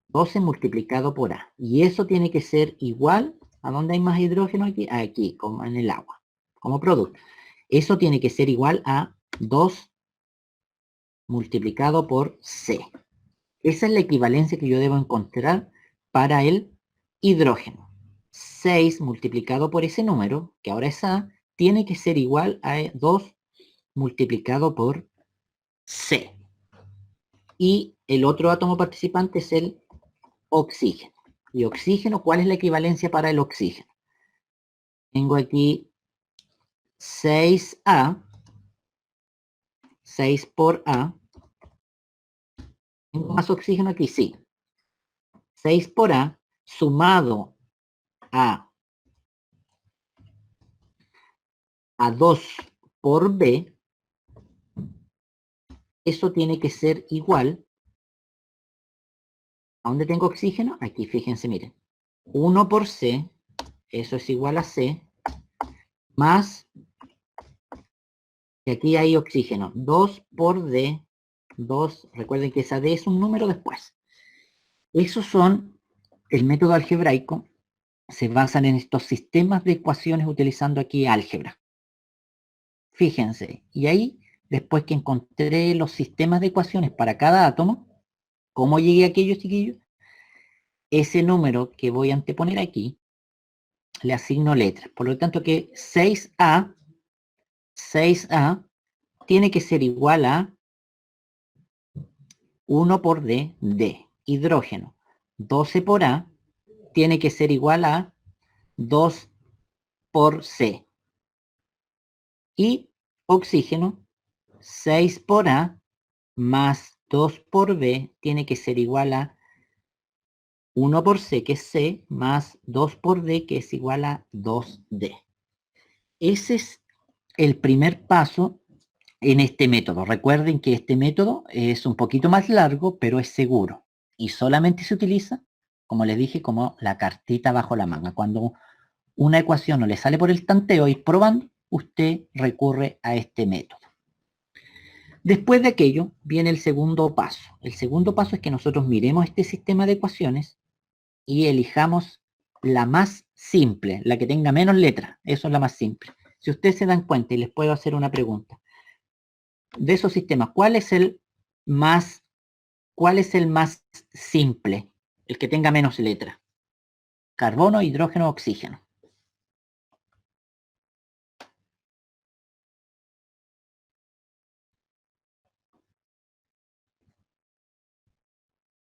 12 multiplicado por A. Y eso tiene que ser igual, ¿a dónde hay más hidrógeno? Aquí, aquí, como en el agua, como producto. Eso tiene que ser igual a 2 multiplicado por C. Esa es la equivalencia que yo debo encontrar para el hidrógeno. 6 multiplicado por ese número, que ahora es A, tiene que ser igual a 2 multiplicado por C. Y el otro átomo participante es el oxígeno. Y oxígeno, ¿cuál es la equivalencia para el oxígeno? Tengo aquí 6A, 6 por A. ¿Tengo más oxígeno aquí? Sí. 6 por A sumado a 2 por B, eso tiene que ser igual. ¿A dónde tengo oxígeno? Aquí, fíjense, miren. 1 por C, eso es igual a C, más, y aquí hay oxígeno, 2 por D, 2, recuerden que esa D es un número después. Esos son, el método algebraico, se basan en estos sistemas de ecuaciones utilizando aquí álgebra. Fíjense, y ahí, después que encontré los sistemas de ecuaciones para cada átomo, ¿cómo llegué a aquellos, chiquillos? Ese número que voy a anteponer aquí, le asigno letras. Por lo tanto que 6A tiene que ser igual a 1 por D, hidrógeno. 12 por A tiene que ser igual a 2 por C. Y oxígeno, 6 por A más 2 por B tiene que ser igual a 1 por C, que es C, más 2 por D, que es igual a 2D. Ese es el primer paso en este método. Recuerden que este método es un poquito más largo, pero es seguro. Y solamente se utiliza, como les dije, como la cartita bajo la manga. Cuando una ecuación no le sale por el tanteo y probando, usted recurre a este método. Después de aquello viene el segundo paso. El segundo paso es que nosotros miremos este sistema de ecuaciones y elijamos la más simple, la que tenga menos letras. Eso es la más simple. Si ustedes se dan cuenta, y les puedo hacer una pregunta, de esos sistemas, ¿cuál es el más simple? El que tenga menos letras. Carbono, hidrógeno, oxígeno.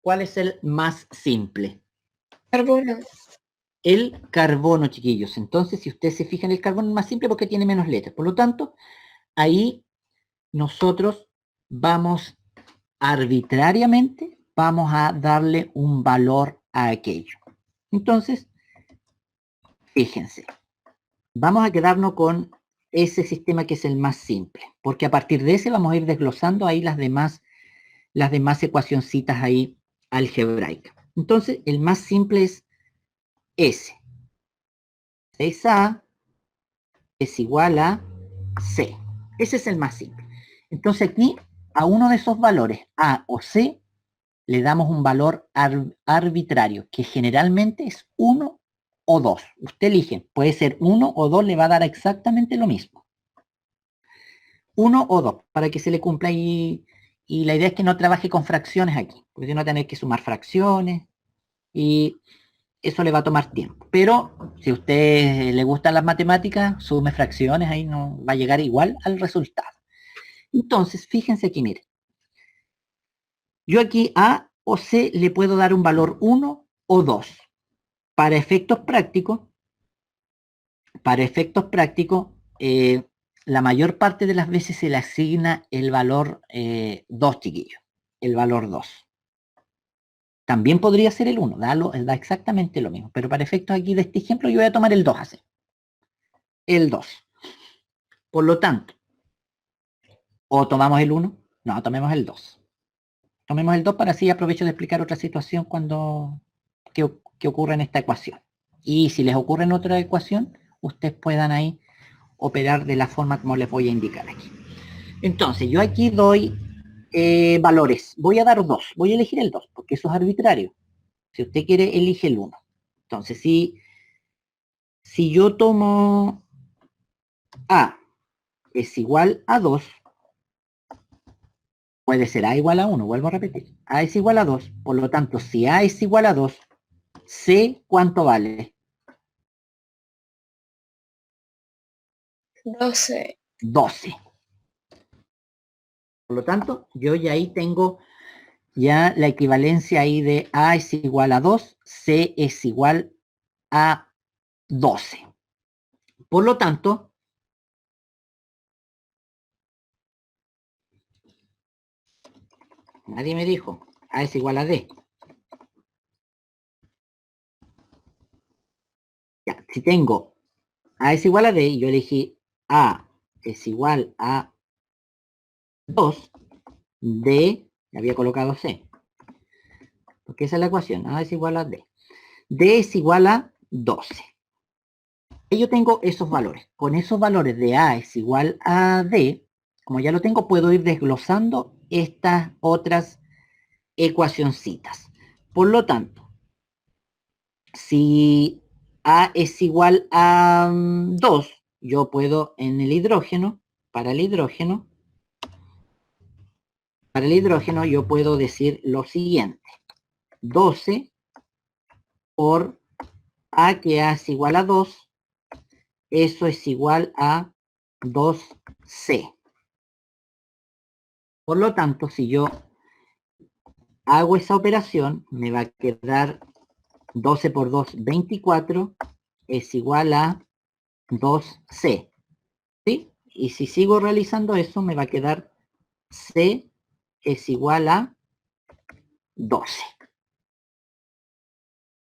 ¿Cuál es el más simple?
Carbono.
El carbono, chiquillos. Entonces, si ustedes se fijan, el carbono es más simple porque tiene menos letras. Por lo tanto, ahí nosotros vamos arbitrariamente, vamos a darle un valor a aquello. Entonces, fíjense, vamos a quedarnos con ese sistema que es el más simple, porque a partir de ese vamos a ir desglosando ahí las demás ecuacioncitas ahí algebraicas. Entonces, el más simple es ese. 6A es igual a C. Ese es el más simple. Entonces aquí, a uno de esos valores, A o C, le damos un valor arbitrario, que generalmente es 1 o 2. Usted elige, puede ser 1 o 2, le va a dar exactamente lo mismo. 1 o 2, para que se le cumpla y la idea es que no trabaje con fracciones aquí, porque si no tener que sumar fracciones y eso le va a tomar tiempo. Pero si a usted le gustan las matemáticas, sume fracciones, ahí no va a llegar igual al resultado. Entonces, fíjense aquí, mire. Yo aquí A o C le puedo dar un valor 1 o 2. Para efectos prácticos, la mayor parte de las veces se le asigna el valor 2, chiquillos. El valor 2. También podría ser el 1, da exactamente lo mismo. Pero para efectos aquí de este ejemplo, yo voy a tomar el 2 así. El 2. Por lo tanto, o tomamos el 1, no, tomemos el 2. Tomemos el 2 para así aprovecho de explicar otra situación que ocurre en esta ecuación. Y si les ocurre en otra ecuación, ustedes puedan ahí operar de la forma como les voy a indicar aquí. Entonces, yo aquí doy valores. Voy a dar 2. Voy a elegir el 2, porque eso es arbitrario. Si usted quiere, elige el 1. Entonces, si yo tomo A es igual a 2, Puede ser A igual a 1, vuelvo a repetir. A es igual a 2, por lo tanto, si A es igual a 2, C, ¿cuánto vale?
12.
12. Por lo tanto, yo ya ahí tengo ya la equivalencia ahí de A es igual a 2, C es igual a 12. Por lo tanto, nadie me dijo, A es igual a D. Ya, si tengo A es igual a D y yo elegí A es igual a 2, D, había colocado C. Porque esa es la ecuación, A es igual a D. D es igual a 12. Y yo tengo esos valores. Con esos valores de A es igual a D, como ya lo tengo, puedo ir desglosando estas otras ecuacioncitas. Por lo tanto, si A es igual a 2, yo puedo en el hidrógeno, para el hidrógeno yo puedo decir lo siguiente. 12 por A, que A es igual a 2, eso es igual a 2C. Por lo tanto, si yo hago esa operación, me va a quedar 12 por 2, 24, es igual a 2C. ¿Sí? Y si sigo realizando eso, me va a quedar C es igual a 12.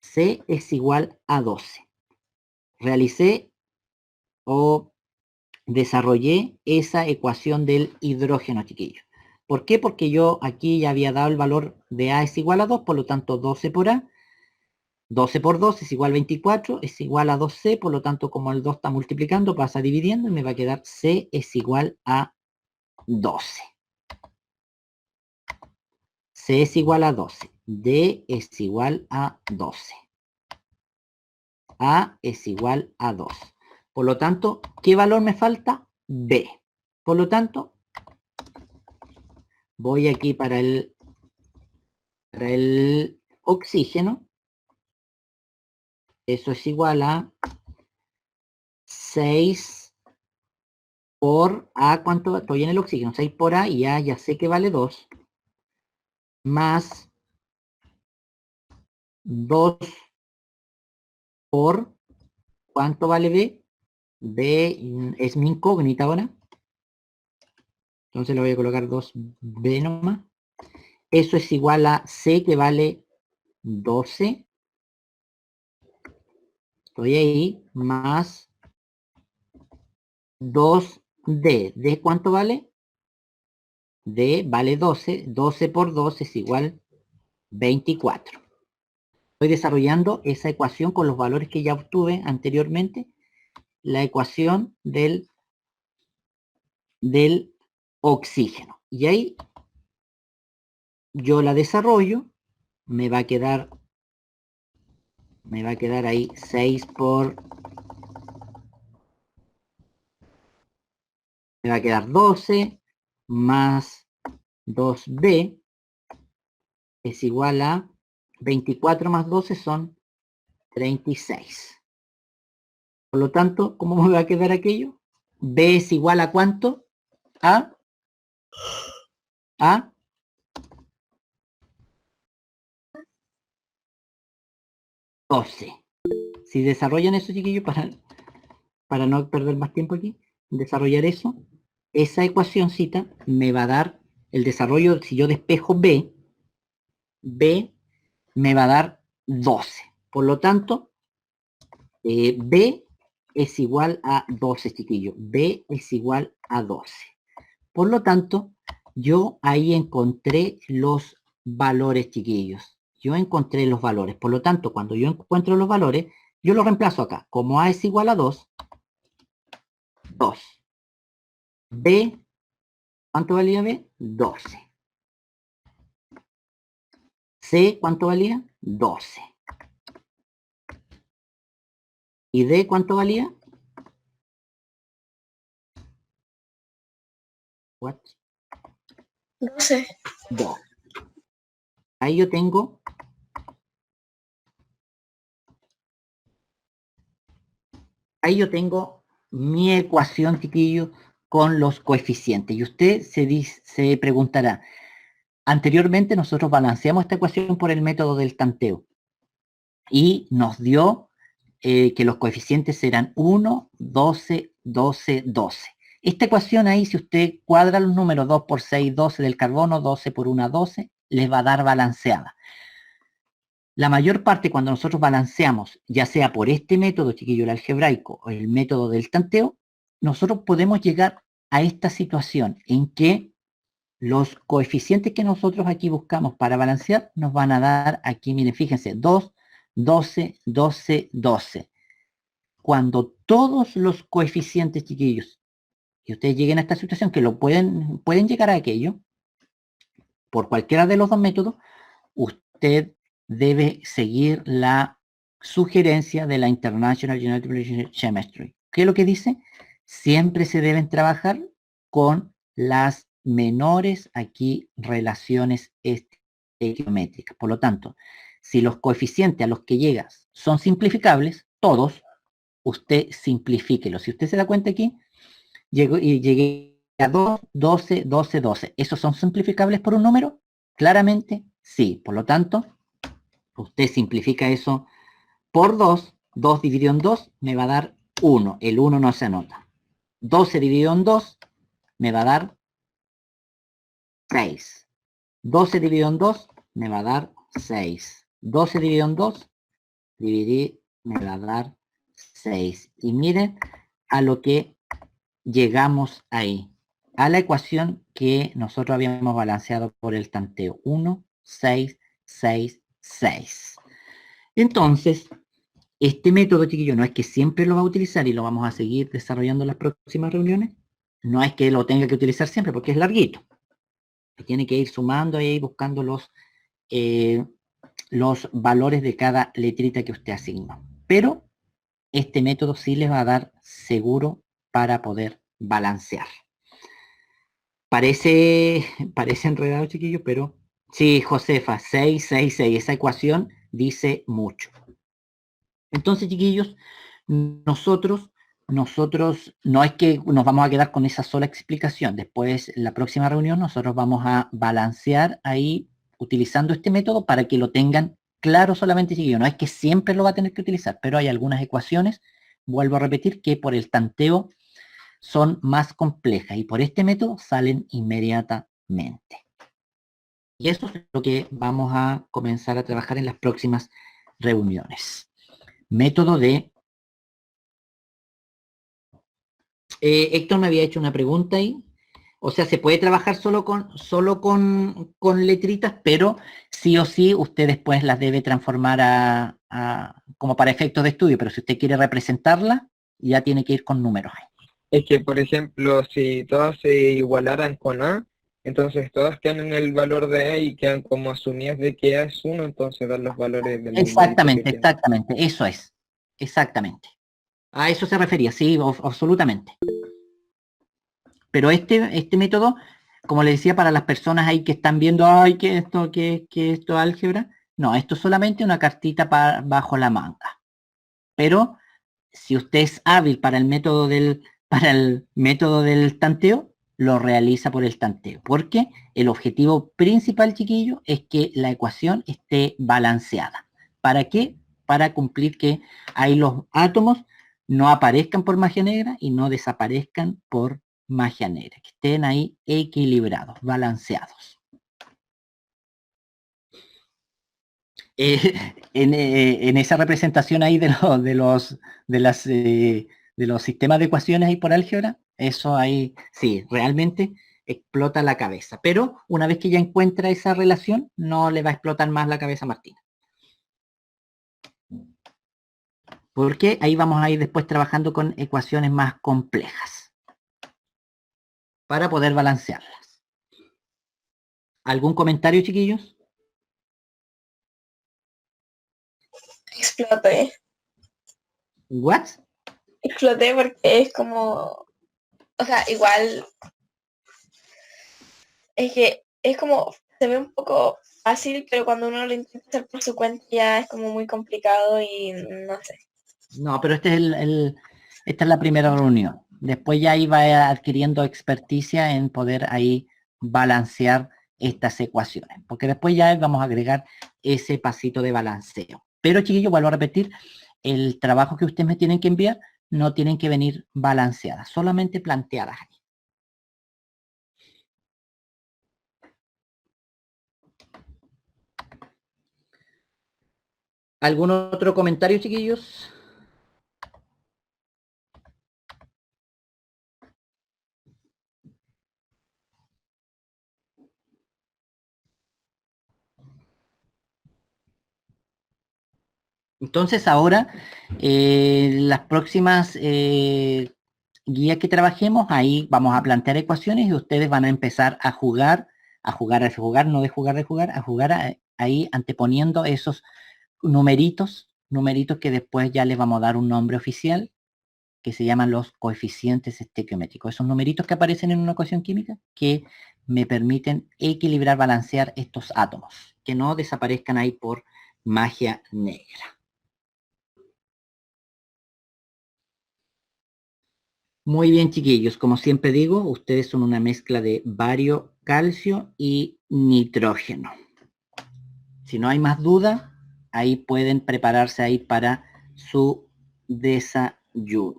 C es igual a 12. Realicé o desarrollé esa ecuación del hidrógeno, chiquillos. ¿Por qué? Porque yo aquí ya había dado el valor de A es igual a 2, por lo tanto 12 por A. 12 por 2 es igual a 24, es igual a 2C, por lo tanto como el 2 está multiplicando, pasa dividiendo y me va a quedar C es igual a 12. C es igual a 12. D es igual a 12. A es igual a 2. Por lo tanto, ¿qué valor me falta? B. Por lo tanto, voy aquí para el oxígeno. Eso es igual a 6 por A. ¿Cuánto? Estoy en el oxígeno. 6 por A y A ya sé que vale 2. Más 2 por, ¿cuánto vale B? B es mi incógnita ahora. Entonces le voy a colocar 2B nomás. Eso es igual a C, que vale 12. Estoy ahí, más 2D. ¿D cuánto vale? D vale 12. 12 por 2 es igual 24. Estoy desarrollando esa ecuación con los valores que ya obtuve anteriormente. La ecuación del oxígeno. Y ahí yo la desarrollo. Me va a quedar ahí 6 por, me va a quedar 12 más 2b es igual a 24 más 12 son 36. Por lo tanto, ¿cómo me va a quedar aquello? B es igual a ¿cuánto? A 12. Si desarrollan eso, chiquillos, para no perder más tiempo aquí, desarrollar eso, esa ecuacióncita me va a dar el desarrollo. Si yo despejo B me va a dar 12. Por lo tanto, B es igual a 12, chiquillos. B es igual a 12. Por lo tanto, yo ahí encontré los valores, chiquillos. Yo encontré los valores. Por lo tanto, cuando yo encuentro los valores, yo los reemplazo acá. Como A es igual a 2, 2. B, ¿cuánto valía B? 12. C, ¿cuánto valía? 12. ¿Y D cuánto valía? What?
12.
2. Ahí yo tengo mi ecuación, chiquillo, con los coeficientes. Y usted se preguntará, anteriormente nosotros balanceamos esta ecuación por el método del tanteo y nos dio que los coeficientes eran 1, 12, 12, 12. Esta ecuación ahí, si usted cuadra los números 2 por 6, 12 del carbono, 12 por 1, 12, les va a dar balanceada. La mayor parte cuando nosotros balanceamos, ya sea por este método, chiquillo, el algebraico, o el método del tanteo, nosotros podemos llegar a esta situación en que los coeficientes que nosotros aquí buscamos para balancear nos van a dar aquí, miren, fíjense, 2, 12, 12, 12. Cuando todos los coeficientes, chiquillos, y ustedes lleguen a esta situación, que lo pueden llegar a aquello, por cualquiera de los dos métodos, usted debe seguir la sugerencia de la International United Chemistry. ¿Qué es lo que dice? Siempre se deben trabajar con las menores aquí relaciones estequiométricas. Por lo tanto, si los coeficientes a los que llegas son simplificables, todos, usted simplifíquelos. Si usted se da cuenta aquí, llegué a 2, 12, 12, 12. ¿Esos son simplificables por un número? Claramente sí. Por lo tanto, usted simplifica eso por 2. 2 dividido en 2 me va a dar 1. El 1 no se anota. 12 dividido en 2 me va a dar 6. 12 dividido en 2 me va a dar 6. 12 dividido en 2 dividir me va a dar 6. Y miren a lo que llegamos ahí. A la ecuación que nosotros habíamos balanceado por el tanteo. 1, 6, 6, 6. Entonces, este método, chiquillo, no es que siempre lo va a utilizar y lo vamos a seguir desarrollando en las próximas reuniones. No es que lo tenga que utilizar siempre porque es larguito. Tiene que ir sumando y buscando los valores de cada letrita que usted asigna. Pero este método sí les va a dar seguro para poder balancear. Parece enredado, chiquillo, pero sí, Josefa, 6, 6, 6. Esa ecuación dice mucho. Entonces, chiquillos, nosotros no es que nos vamos a quedar con esa sola explicación. Después, en la próxima reunión, nosotros vamos a balancear ahí utilizando este método para que lo tengan claro solamente, chiquillos. No es que siempre lo va a tener que utilizar, pero hay algunas ecuaciones, vuelvo a repetir, que por el tanteo son más complejas y por este método salen inmediatamente. Y eso es lo que vamos a comenzar a trabajar en las próximas reuniones. Método de... Héctor me había hecho una pregunta ahí. O sea, se puede trabajar solo con letritas, pero sí o sí usted después las debe transformar como para efectos de estudio. Pero si usted quiere representarla, ya tiene que ir con números ahí.
Es que, por ejemplo, si todas se igualaran con A, entonces todas quedan en el valor de A y quedan como asumidas de que A es 1, entonces dan los valores del numerito que tiene.
Exactamente, eso es. Exactamente. A eso se refería, sí, absolutamente. Pero este método, como le decía, para las personas ahí que están viendo, ay, que esto álgebra, no, esto es solamente una cartita bajo la manga. Pero si usted es hábil para el método del tanteo, lo realiza por el tanteo. Porque el objetivo principal, chiquillo, es que la ecuación esté balanceada. ¿Para qué? Para cumplir que ahí los átomos no aparezcan por magia negra y no desaparezcan por magia negra. Que estén ahí equilibrados, balanceados. En esa representación ahí de los sistemas de ecuaciones ahí por álgebra, eso ahí sí, realmente explota la cabeza. Pero una vez que ya encuentra esa relación, no le va a explotar más la cabeza a Martina. Porque ahí vamos a ir después trabajando con ecuaciones más complejas para poder balancearlas. ¿Algún comentario, chiquillos?
Exploté.
¿What?
Exploté porque es como... O sea, igual... Es que es como, se ve un poco fácil, pero cuando uno lo intenta hacer por su cuenta ya es como muy complicado y no sé.
No, pero esta es la primera reunión. Después ya ahí va adquiriendo experticia en poder ahí balancear estas ecuaciones, porque después ya vamos a agregar ese pasito de balanceo. Pero chiquillos, vuelvo a repetir, el trabajo que ustedes me tienen que enviar no tienen que venir balanceadas, solamente planteadas ahí. ¿Algún otro comentario, chiquillos? Entonces ahora, las próximas guías que trabajemos, ahí vamos a plantear ecuaciones y ustedes van a empezar a jugar, no de jugar, a jugar ahí anteponiendo esos numeritos que después ya les vamos a dar un nombre oficial, que se llaman los coeficientes estequiométricos. Esos numeritos que aparecen en una ecuación química que me permiten equilibrar, balancear estos átomos, que no desaparezcan ahí por magia negra. Muy bien, chiquillos. Como siempre digo, ustedes son una mezcla de bario, calcio y nitrógeno. Si no hay más duda, ahí pueden prepararse ahí para su desayuno.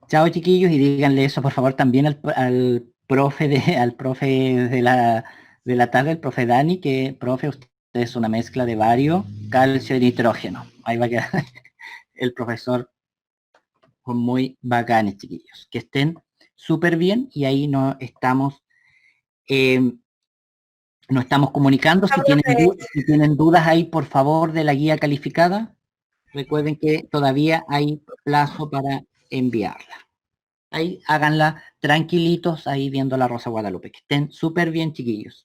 Chao, chiquillos, y díganle eso, por favor, también al profe de la tarde, el profe Dani, que, profe, usted es una mezcla de bario, calcio y nitrógeno. Ahí va a quedar el profesor muy bacanes, chiquillos. Que estén súper bien y ahí nos estamos comunicando. Si tienen dudas ahí, por favor, de la guía calificada, recuerden que todavía hay plazo para enviarla. Ahí háganla tranquilitos, ahí viendo la Rosa Guadalupe. Que estén súper bien, chiquillos.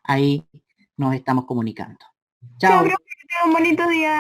Ahí nos estamos comunicando. Chao.
Chao, profe, que tengan un bonito día.